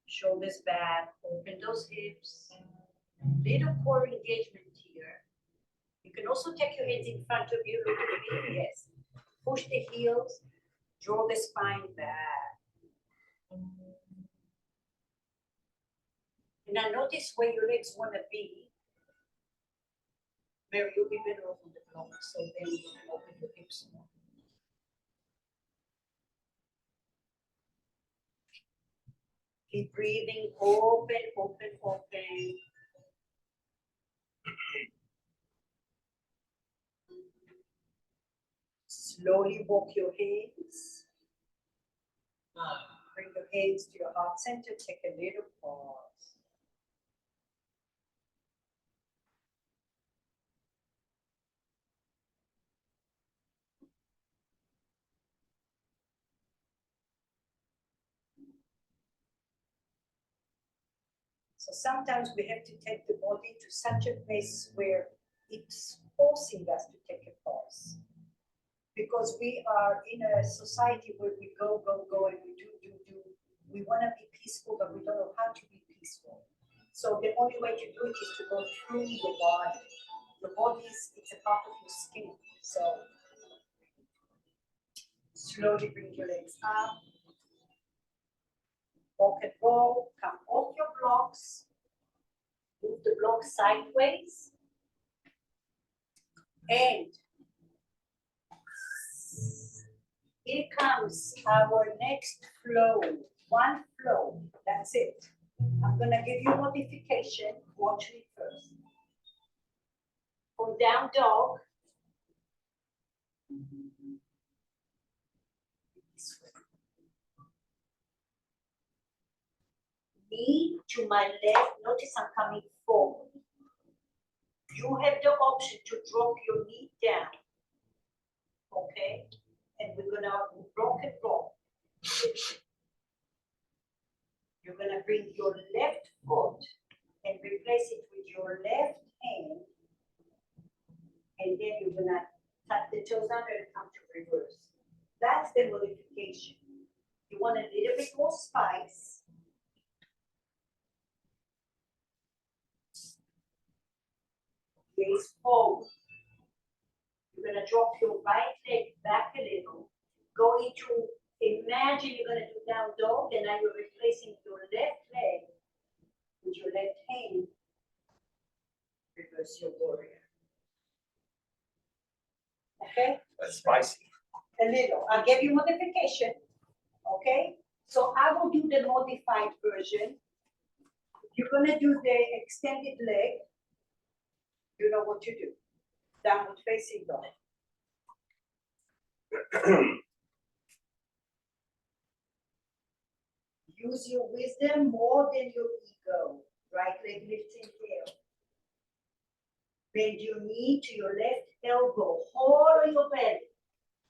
S1: Shoulders back, open those hips. Little core engagement here. You can also take your hands in front of you, look at me, yes. Push the heels, draw the spine back. And now notice where your legs want to be. Mary, you'll be better off on the floor, so then you can open your hips more. Keep breathing, open, open, open. Slowly walk your hands. Bring your hands to your heart center. Take a little pause. So sometimes we have to take the body to such a place where it's forcing us to take a pause. Because we are in a society where we go, and we do. We want to be peaceful, but we don't know how to be peaceful. So the only way to do it is to go through the body. The body it's a part of your skin. So slowly bring your legs up. Walk and roll, come off your blocks. Move the blocks sideways. And here comes our next flow. One flow, that's it. I'm gonna give you a modification. Watch me first. For down dog. Knee to my left. Notice I'm coming forward. You have the option to drop your knee down. Okay? And we're gonna rock and roll. You're gonna bring your left foot and replace it with your left hand. And then you're gonna tuck the toes under and come to reverse. That's the modification. You want a little bit more spice. Gaze forward. You're gonna drop your right leg back a little. Go into, imagine you're gonna do down dog, and now you're replacing your left leg with your left hand. Reverse your warrior. Okay?
S4: That's spicy.
S1: A little. I'll give you modification. Okay? So I will do the modified version. You're gonna do the extended leg. You know what to do. Downward facing dog. Use your wisdom more than your ego. Right leg lifting here. Bend your knee to your left elbow. Hold your belly.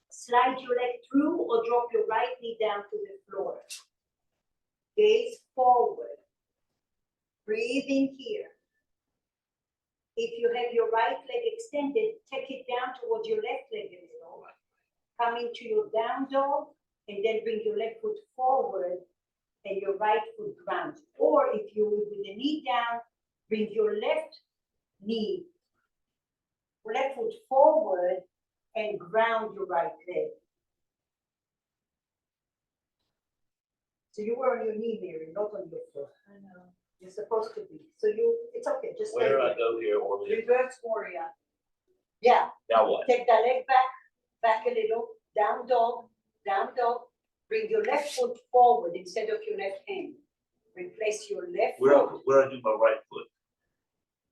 S1: Slide your leg through or drop your right knee down to the floor. Gaze forward. Breathe in here. If you have your right leg extended, take it down towards your left leg a little. Come into your down dog and then bring your left foot forward and your right foot ground. Or if you with the knee down, bring your left foot forward and ground your right leg. So you were on your knee, Mary, not on your foot.
S3: I know.
S1: You're supposed to be. So it's okay, just stay
S4: Where do I
S1: there.
S4: go here, Orly?
S1: Reverse warrior. Yeah,
S4: Now what?
S1: take the leg back a little, down dog, bring your left foot forward instead of your left hand. Replace your left
S4: Where
S1: foot,
S4: I do my right foot?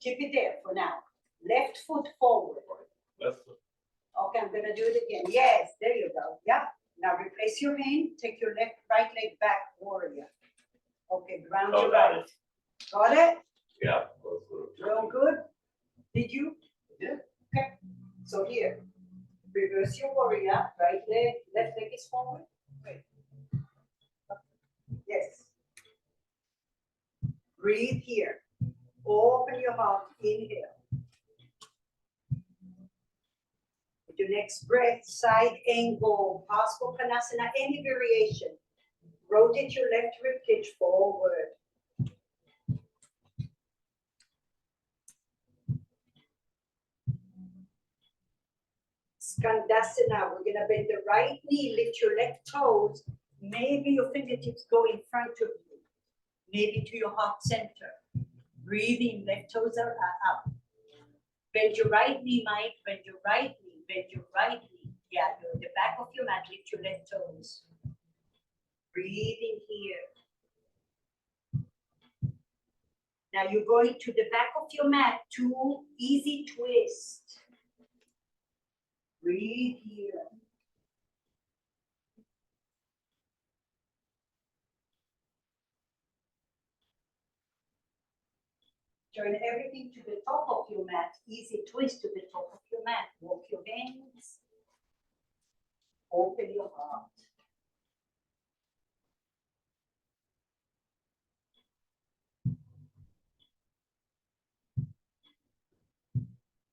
S1: keep it there for now. Left foot forward.
S4: Left foot.
S1: Okay, I'm gonna do it again. Yes, there you go. Yeah. Now replace your hand, take your right leg back, warrior. Okay, ground
S4: Oh,
S1: your
S4: got
S1: right.
S4: it.
S1: Got it?
S4: Yeah.
S1: Real good? Did you?
S4: Yeah.
S1: Okay, so here, reverse your warrior, right leg, left leg is forward. Wait. Yes. Breathe here. Open your heart, inhale. With your next breath, side angle, Parsvakonasana, any variation. Rotate your left ribcage forward. Skandasana, we're gonna bend the right knee, lift your left toes. Maybe your fingertips go in front of you. Maybe to your heart center. Breathe in, left toes are up. Bend your right knee, Mike, bend your right knee, bend your right knee. Yeah, you're in the back of your mat, lift your left toes. Breathe in here. Now you're going to the back of your mat, 2 easy twists. Breathe here. Turn everything to the top of your mat. Easy twist to the top of your mat. Walk your hands. Open your heart.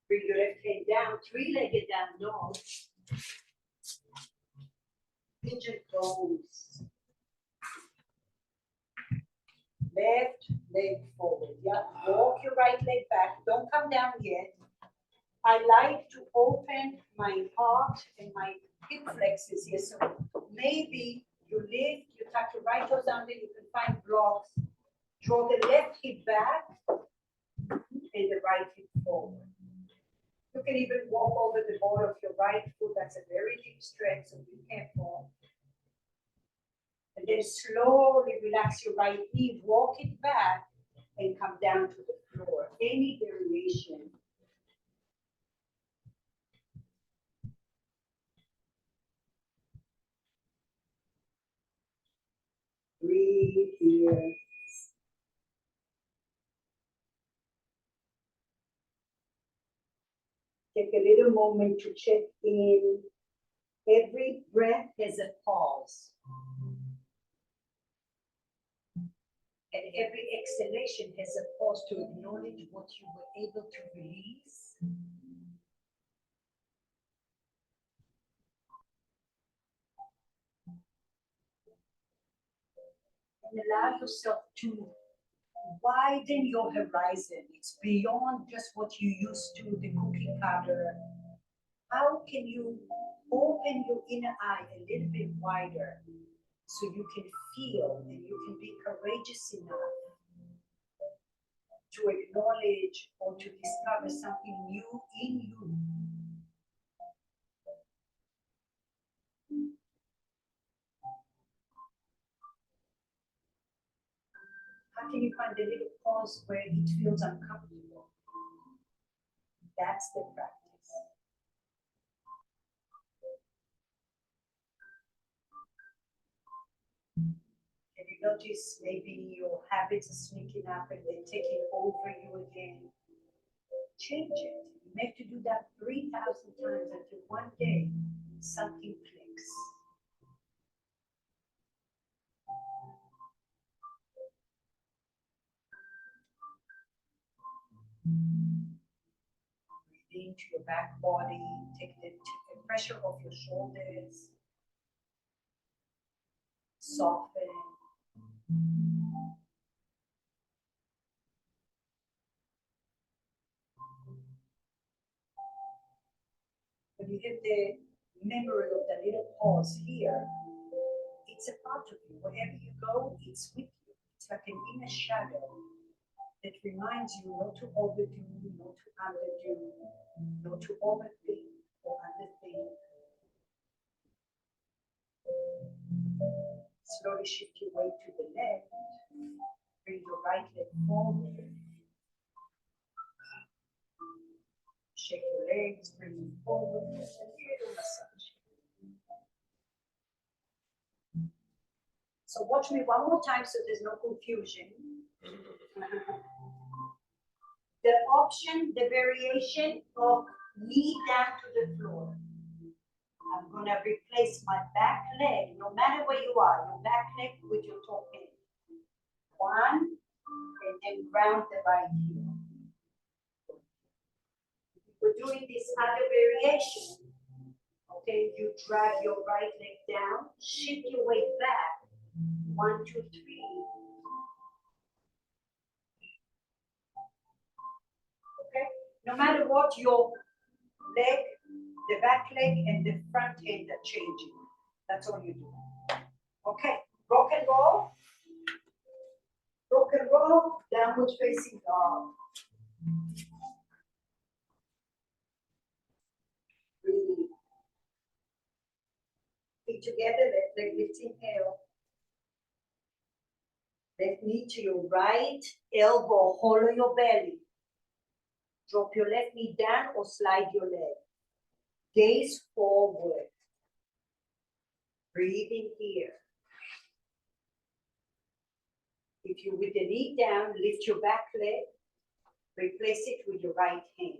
S1: Bring your left hand down, three-legged down dog. Pigeon pose. Left leg forward, yeah. Walk your right leg back. Don't come down yet. I like to open my heart and my hip flexors here. So maybe you lift, you tuck your right toes under, you can find blocks. Draw the left hip back and the right hip forward. You can even walk over the ball of your right foot. That's a very deep stretch, so be careful. And then slowly relax your right knee, walk it back, and come down to the floor. Any variation. Breathe here. Take a little moment to check in. Every breath has a pause. And every exhalation has a pause to acknowledge what you were able to release. And allow yourself to widen your horizon. It's beyond just what you used to, the cookie cutter. How can you open your inner eye a little bit wider so you can feel and you can be courageous enough to acknowledge or to discover something new in you? How can you find a little pause where it feels uncomfortable? That's the practice. Can you notice maybe your habits are sneaking up and they're taking over you again? Change it. You may have to do that 3,000 times until one day something clicks. Breathe into your back body, take the pressure off your shoulders, soften. When you have the memory of the little pause here, it's a part of you. Wherever you go, it's with you. It's like an inner shadow that reminds you not to overdo, not to underdo, not to overthink or underthink. Slowly shift your weight to the left. Bring your right leg forward. Shake your legs, bring them forward, and a little massage. So watch me one more time so there's no confusion. The option, the variation of knee down to the floor. I'm gonna replace my back leg, no matter where you are, your back leg with your toe in. One, and then ground the right heel. We're doing this other variation. Okay, you drag your right leg down, shift your weight back. 1, 2, 3. Okay, no matter what, your leg, the back leg, and the front hand are changing. That's all you do. Okay, rock and roll. Rock and roll, downward facing dog. Breathe. Feet together, left leg lifting heel. Left knee to your right elbow, hollow your belly. Drop your left knee down or slide your leg. Gaze forward. Breathing here. If you're with the knee down, lift your back leg. Replace it with your right hand.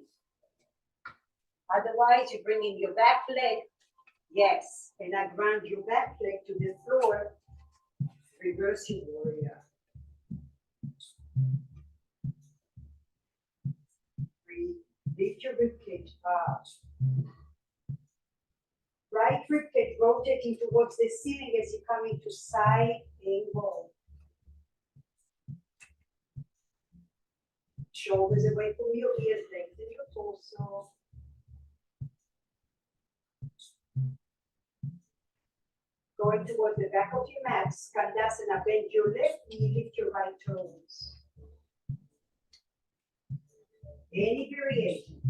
S1: Otherwise, you bring in your back leg. Yes, and I ground your back leg to the floor. Reverse your warrior. Breathe. Lift your ribcage up. Right ribcage rotating towards the ceiling as you come into side angle. Shoulders away from your ears, lengthen your torso. Going towards the back of your mat, Skandasana, bend your left knee, lift your right toes. Any variation.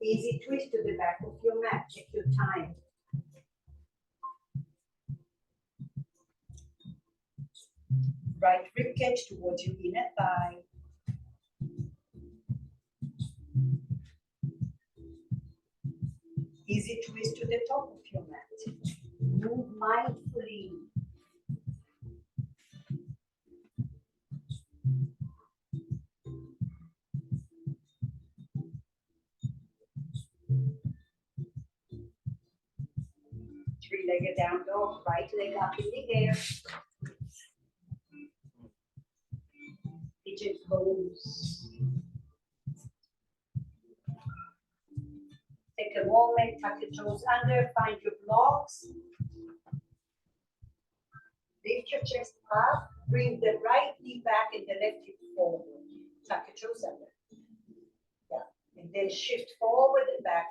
S1: Easy twist to the back of your mat, take your time. Right ribcage towards your inner thigh. Easy twist to the top of your mat. Move mindfully. Three-legged down dog, right leg up in the air. Pigeon pose. Take a moment, tuck your toes under, find your blocks. Lift your chest up, bring the right knee back and the left hip forward. Tuck your toes under. Yeah, and then shift forward and back.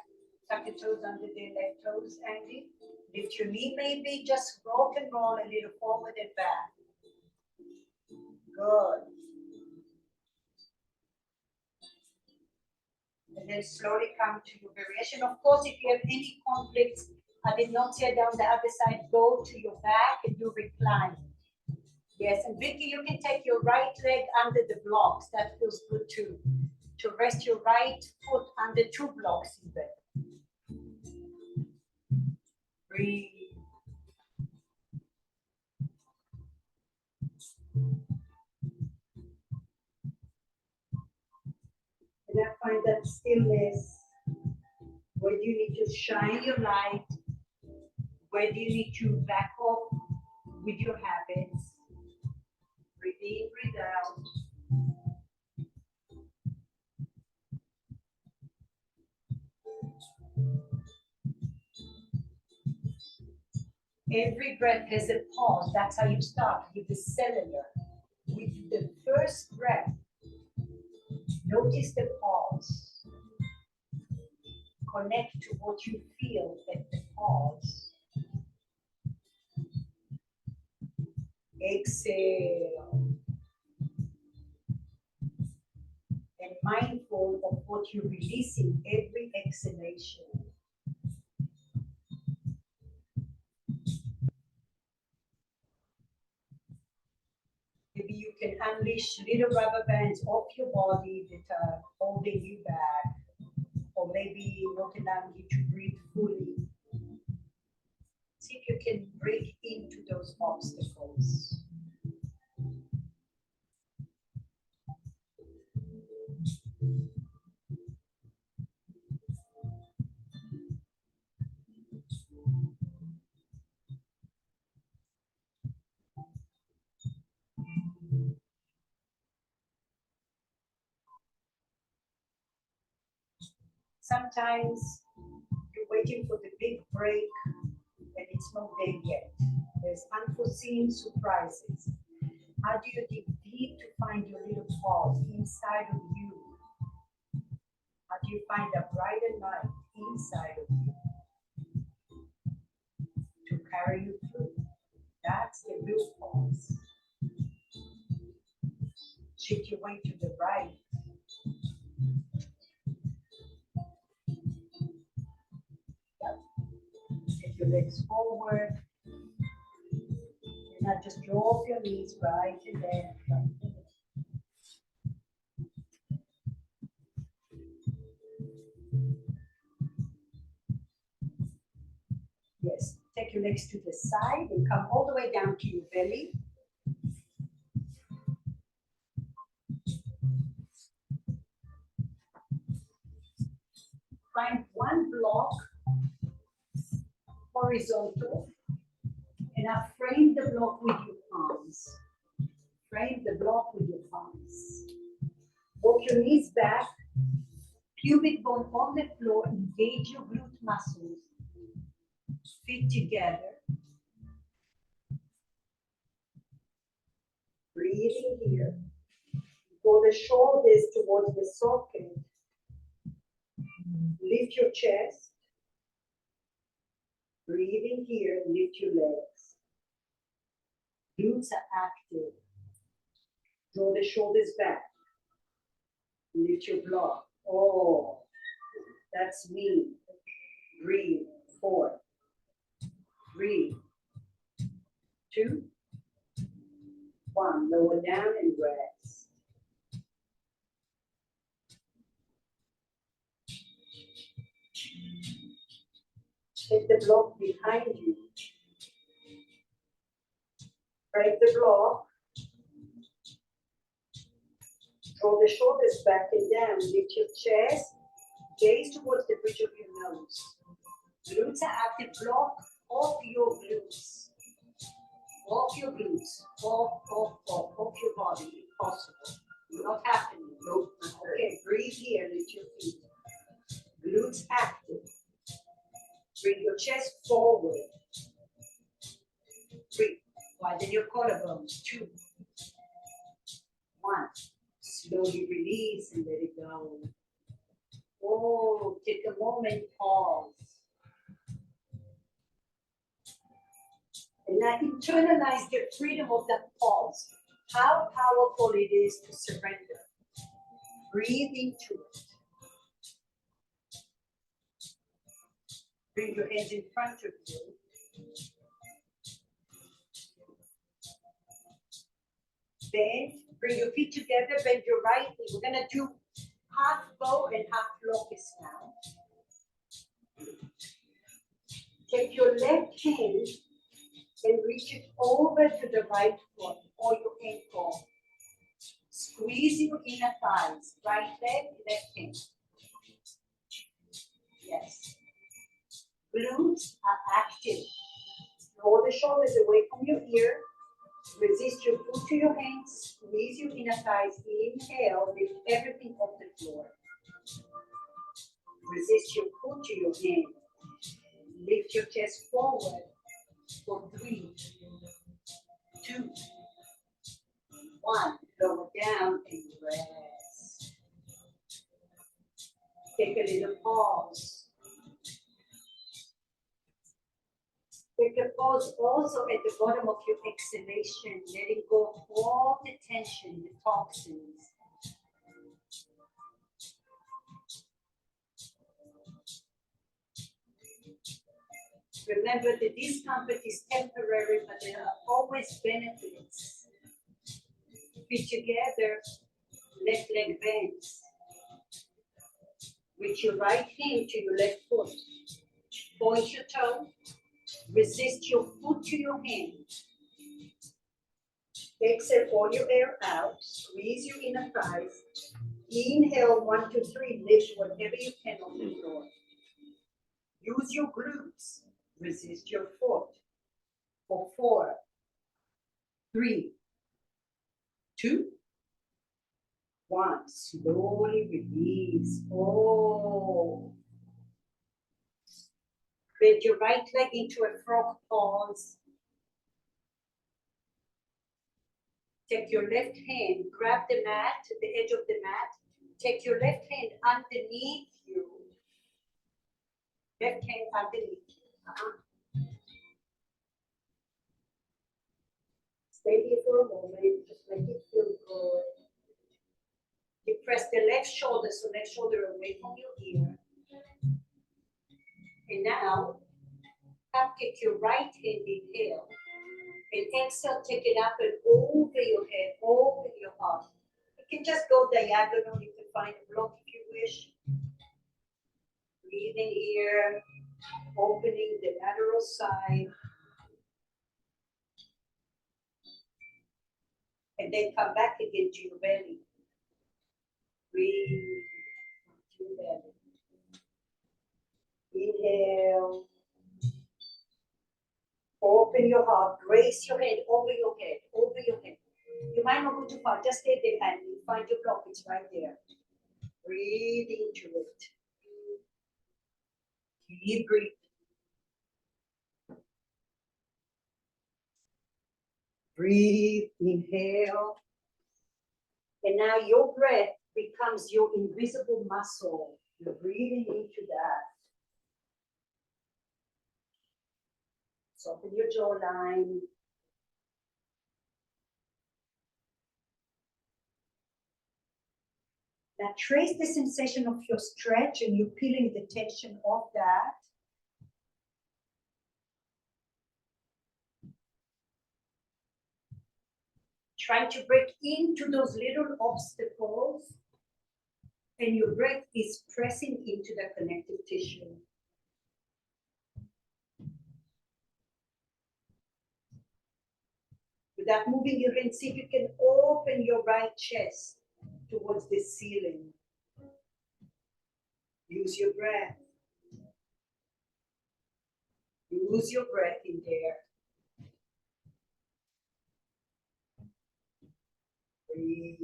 S1: Tuck your toes under the left toes, Andy. Lift your knee, maybe just rock and roll a little forward and back. Good. And then slowly come to your variation. Of course, if you have any conflicts, I did not tear down the other side, go to your back and do recline. Yes, and Vicky, you can take your right leg under the blocks. That feels good too. To rest your right foot under two blocks even. Breathe. And I find that stillness. Where do you need to shine your light? Where do you need to back off with your habits? Breathe in, breathe out. Every breath has a pause. That's how you start with the cellular. With the first breath, notice the pause. Connect to what you feel at the pause. Exhale. And mindful of what you're releasing every exhalation. Maybe you can unleash little rubber bands off your body that are holding you back. Or maybe not allowing you to breathe fully. See if you can break into those obstacles. Sometimes you're waiting for the big break and it's not there yet. There's unforeseen surprises. How do you dig deep to find your little pause inside of you? How do you find a brighter light inside of you to carry you through? That's the real pause. Shift your weight to the right. Take your legs forward. And now just drop your knees right and left. Right and left. Yes, Take your legs to the side and come all the way down to your belly. Find one block horizontal, and now frame the block with your palms. Frame the block with your palms. Walk your knees back, pubic bone on the floor, engage your glute muscles. Feet together. Breathing here. Pull the shoulders towards the socket. Lift your chest. Breathing here, lift your legs. Glutes are active. Draw the shoulders back. Lift your block. Oh, that's me. Breathe. 4, 3, 2, 1. Lower down and rest. Take the block behind you. Break the block. Draw the shoulders back and down. Lift your chest. Gaze towards the bridge of your nose. Glutes are active. Block off your glutes. Off your glutes. Off your body if possible. Not happening. Nope. Okay, breathe here. Lift your feet. Glutes active. Bring your chest forward. 3. Widen your collarbones. 2, 1. Slowly release and let it go. Oh, take a moment, pause. And now internalize the freedom of that pause. How powerful it is to surrender. Breathe into it. Bring your hands in front of you. Bend, bring your feet together, bend your right knee. We're gonna do half bow and half locust now. Take your left hand and reach it over to the right foot or your ankle. Squeeze your inner thighs, right leg, left hand. Yes. Glutes are active. Roll the shoulders away from your ear. Resist your foot to your hands. Squeeze your inner thighs. Inhale, lift everything off the floor. Resist your foot to your hand. Lift your chest forward for 3, 2, 1. Lower down and rest. Take a little pause. Take a pause also at the bottom of your exhalation, letting go of all the tension, the toxins. Remember, the discomfort is temporary, but there are always benefits. Feet together, left leg bends. Reach your right hand to your left foot. Point your toe. Resist your foot to your hand. Exhale all your air out. Squeeze your inner thighs. Inhale 1, 2, 3. Lift whatever you can on the floor. Use your glutes. Resist your foot. For 4, 3, 2, 1. Slowly release. Oh. Bend your right leg into a frog pose. Take your left hand, grab the mat, the edge of the mat. Take your left hand underneath you. Left hand underneath you. Stay here for a moment, just make it feel good. You press the left shoulder, so left shoulder away from your ear. And now, up kick your right hand, inhale. And exhale, take it up and over your head, over your heart. You can just go diagonal, you can find a block if you wish. Breathe in here, Opening the lateral side. And then come back again to your belly. Breathe to your belly. Inhale. Open your heart. Raise your head over your head. Over your head. You might not go too far. Just stay there and you find your block. It's right there. Breathe into it. Keep breathing. Breathe, inhale. And now your breath becomes your invisible muscle. You're breathing into that. Soften your jawline. Now trace the sensation of your stretch and you're peeling the tension off that. Trying to break into those little obstacles, and your breath is pressing into the connective tissue. Without moving your hand, see if you can open your right chest towards the ceiling. Use your breath. Use your breath in there. Breathe.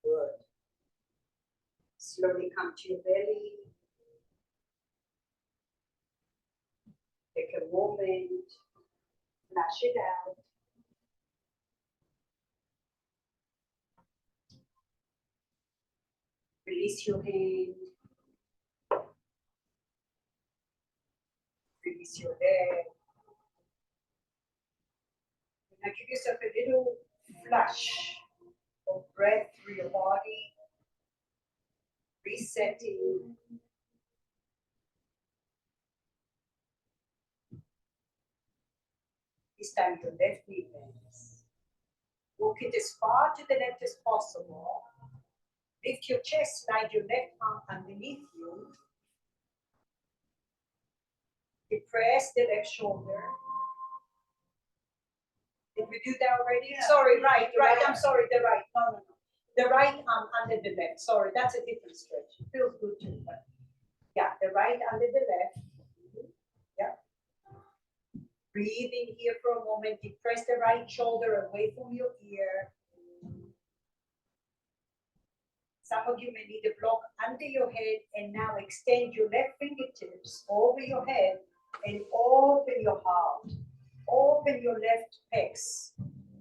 S1: Good. Slowly come to your belly. Take a moment. Flash it out. Release your hand. Release your head. Now give yourself a little flush of breath through your body. Resetting. This time your left knee bends. Walk it as far to the left as possible. Lift your chest, slide your left arm underneath you. Depress the left shoulder. Did we do that already?
S3: Yeah.
S1: Sorry, right, I'm sorry, the right, no. The right arm under the left, sorry, that's a different stretch. It feels good too, but yeah, the right under the left. Yeah. Breathe in here for a moment, depress the right shoulder away from your ear. Some of you may need a block under your head, and now extend your left fingertips over your head and open your heart. Open your left pecs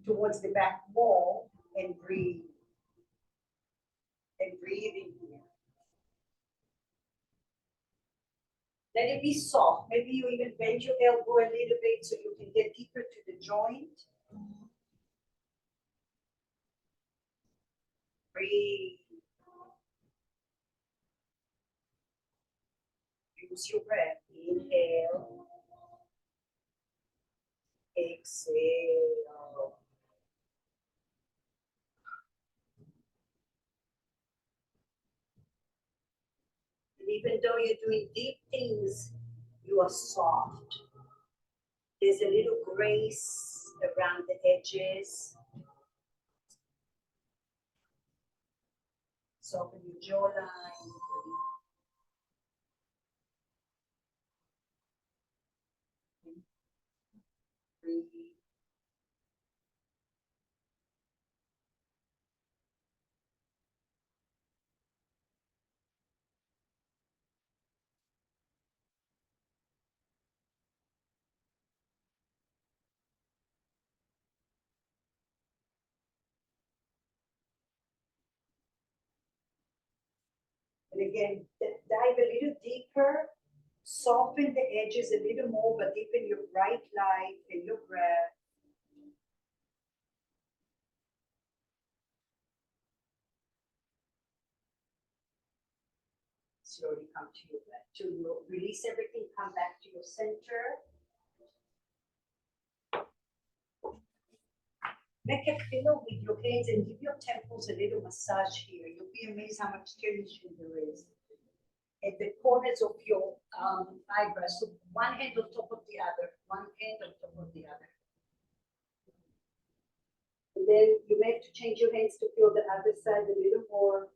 S1: towards the back wall and breathe. And breathe in here. Let it be soft. Maybe you even bend your elbow a little bit so you can get deeper to the joint. Breathe. Use your breath. Inhale. Exhale. And even though you're doing deep things, you are soft. There's a little grace around the edges. Soften your jawline. Breathe. And again, dive a little deeper, soften the edges a little more, but deepen your right leg and your breath. Slowly come to your breath. To release everything, come back to your center. Make a pillow with your hands and give your temples a little massage here. You'll be amazed how much tension there is. at the corners of your eyebrows. So one hand on top of the other, one hand on top of the other. And then you may have to change your hands to feel the other side a little more.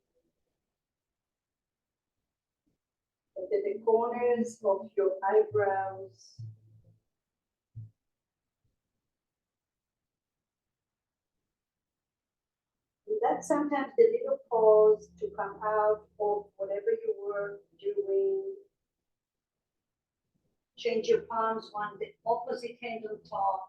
S1: At the corners of your eyebrows. And that's sometimes the little pause to come out of whatever you were doing. Change your palms on the opposite hand on top.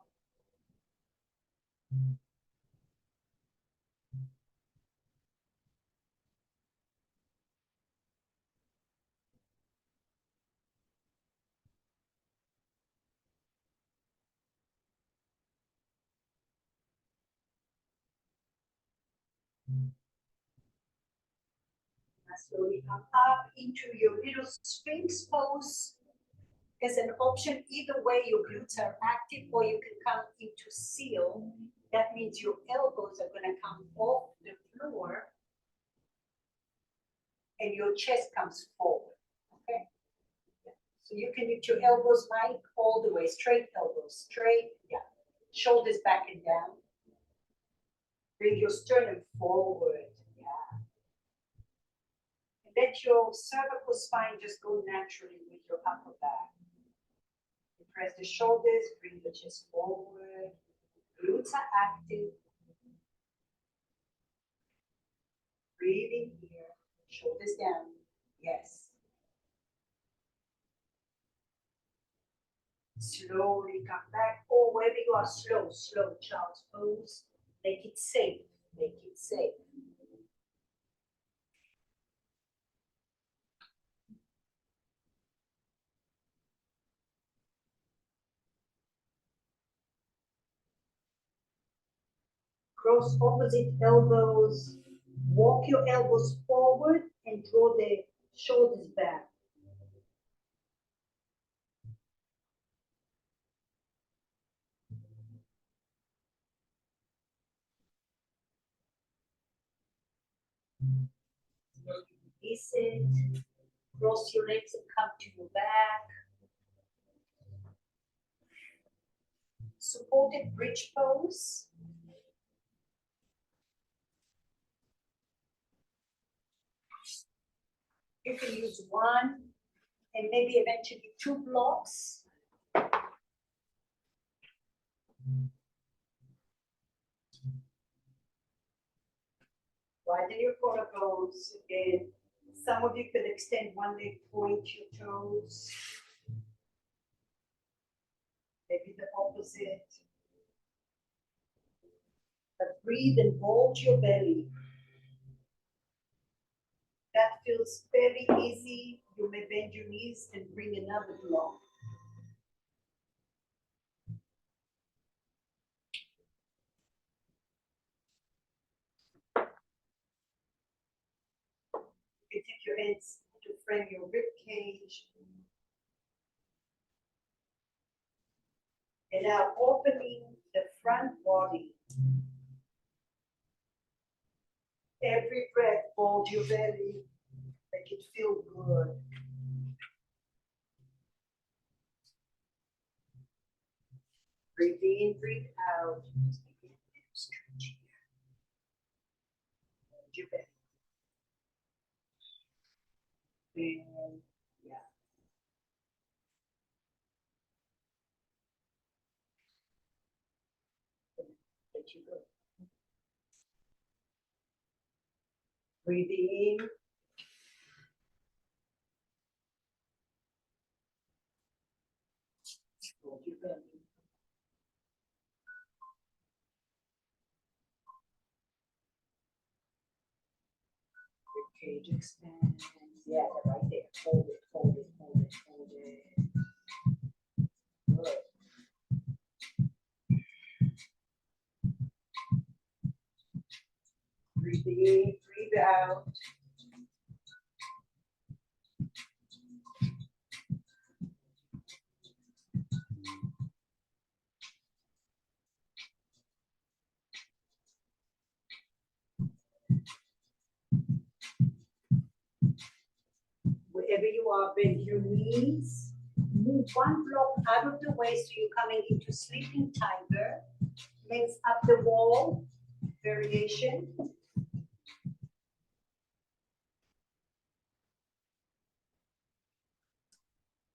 S1: Now slowly come up into your little Sphinx pose. As an option, either way, your glutes are active, or you can come into seal. That means your elbows are going to come off the floor and your chest comes forward. Okay? So you can lift your elbows, Mike, all the way, straight elbows, straight, yeah. Shoulders back and down. Bring your sternum forward, yeah. And let your cervical spine just go naturally with your upper back. You press the shoulders, bring the chest forward. Glutes are active. Breathing here, shoulders down, yes. Slowly come back, or wherever you are, slow, child's pose. Make it safe, make it safe. Cross opposite elbows, walk your elbows forward and draw the shoulders back. Listen, cross your legs and come to your back. Supported bridge pose. You can use one and maybe eventually two blocks. Widen your collarbones again. Some of you could extend one leg, point your toes. Maybe the opposite. But breathe and bulge your belly. That feels very easy. You may bend your knees and bring another block. You can take your hands to frame your rib cage. And now opening the front body. Every breath, bulge your belly. Make it feel good. Breathe in, breathe out. Just make it a little stretch here. Hold your belly. And yeah. Let you go. Breathe in. Hold your belly. Rib cage expands. Yeah, right there. Hold it, hold it, hold it, hold it. Good. Breathe in, breathe out. Wherever wherever you are, bend your knees. Move one block out of the way so you're coming into sleeping tiger. Legs up the wall, variation.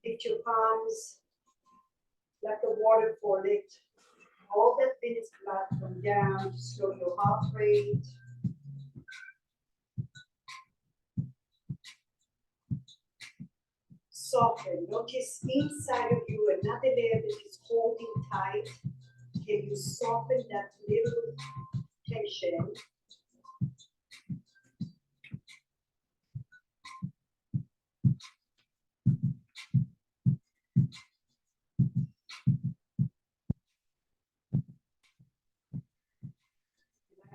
S1: Lift your palms like a waterfall. Lift all that Venus blood come down to slow your heart rate. Soften. Notice inside of you another layer that is holding tight. Can you soften that little tension?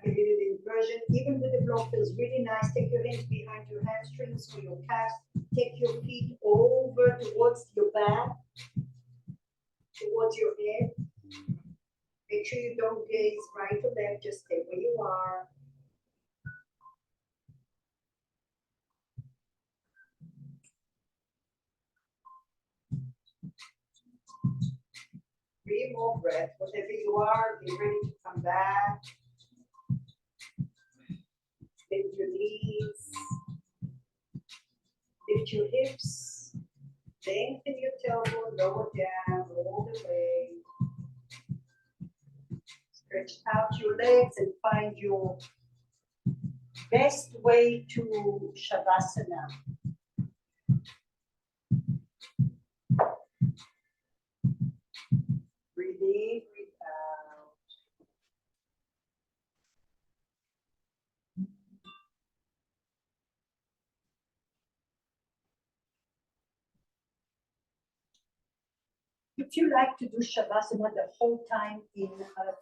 S1: A little inversion, even with the block feels really nice. Take your hands behind your hamstrings or your calves. Take your feet over towards your back, towards your head. Make sure you don't gaze right or left, just stay where you are. Three more breaths. Whatever you are, be ready to come back. Bend your knees. Lift your hips. Lengthen your tailbone, lower down all the way. Stretch out your legs and find your best way to Shavasana. Breathe in, breathe out. If you like to do Shavasana the whole time in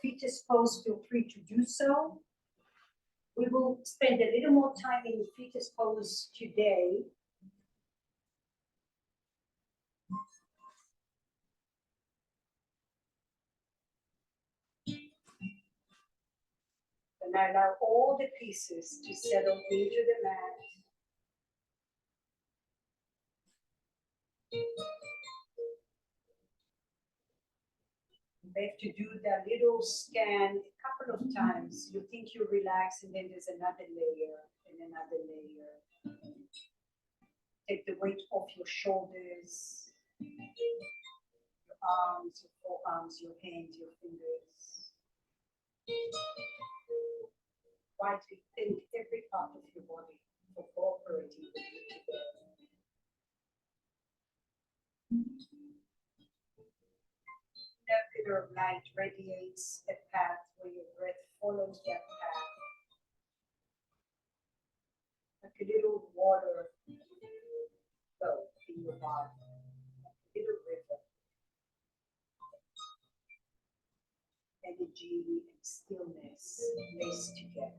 S1: fetus pose, feel free to do so. We will spend a little more time in fetus pose today. And I allow all the pieces to settle into the mat. We have to do that little scan a couple of times. You think you relax, and then there's another layer and another layer. Take the weight off your shoulders, your arms, your forearms, your hands, your fingers. Try to think every part of your body for cooperating with you together. That pillar of light radiates a path where your breath follows that path. Like a little water flow in your body, like a little river. Energy and stillness laced together.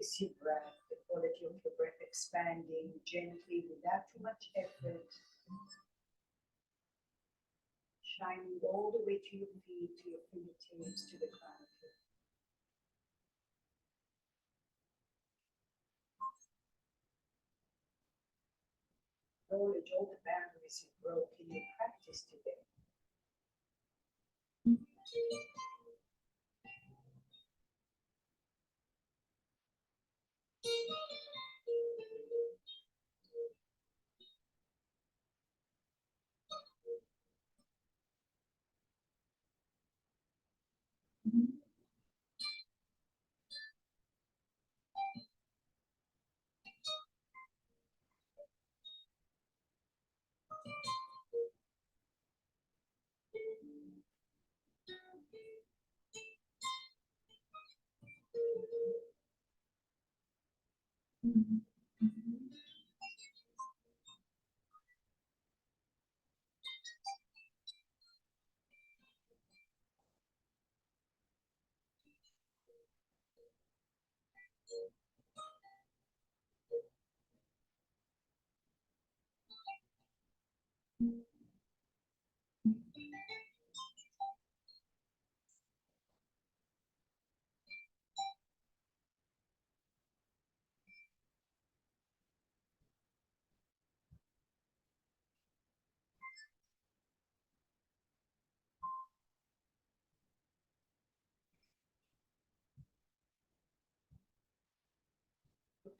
S1: Is your breath, the quality of your breath expanding gently without too much effort. Shining all the way to your feet, to your fingertips, to the crown of your head. Acknowledge all the boundaries you broke in your practice today.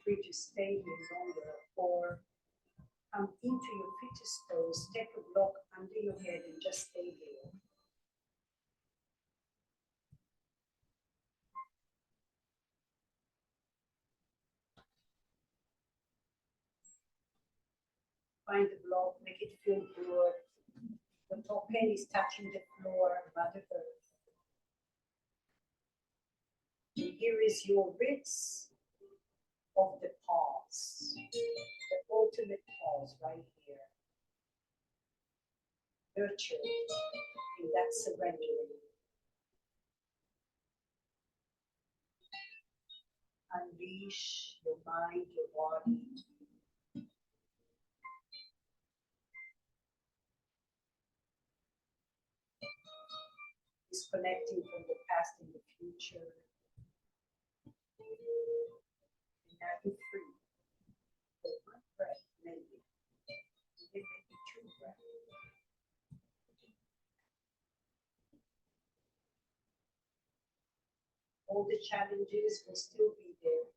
S1: free to stay here longer or come into your fetus toes, take a block under your head and just stay there. Find the block, make it feel good. The top end is touching the floor, Mother Earth. And here is your ritz of the pause, the ultimate pause right here. Nurture, and that's surrendering. Unleash your mind, your body. Disconnecting from the past and the future. And now you're free. With one breath, maybe. Even maybe two breaths. All the challenges will still be there.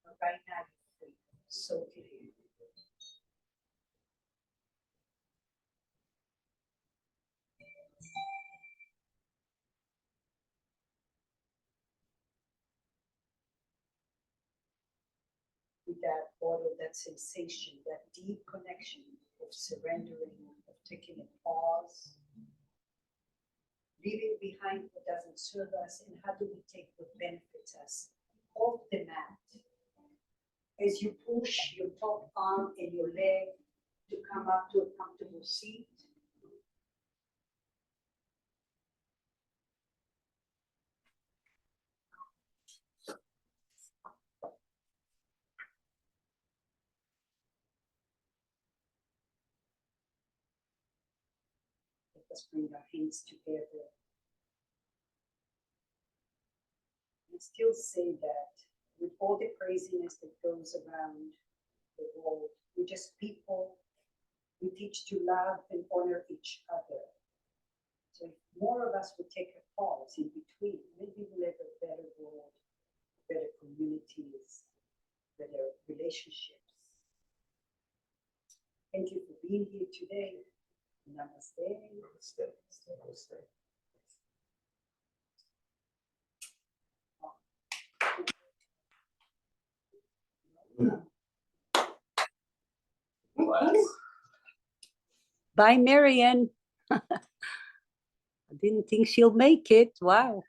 S1: But right now you're free. Soak it in. With that bottle, that sensation, that deep connection of surrendering, of taking a pause, leaving behind what doesn't serve us, and how do we take what benefits us off the mat. As you push your top arm and your leg to come up to a comfortable seat, let us bring our hands together. And still say that with all the craziness that goes around the world, we're just people. We teach to love and honor each other. So if more of us would take a pause in between, maybe we'll have a better world, better communities, better relationships. Thank you for being here today. Namaste.
S4: Namaste. Namaste.
S1: Bye, Marianne. I didn't think she'll make it. Wow.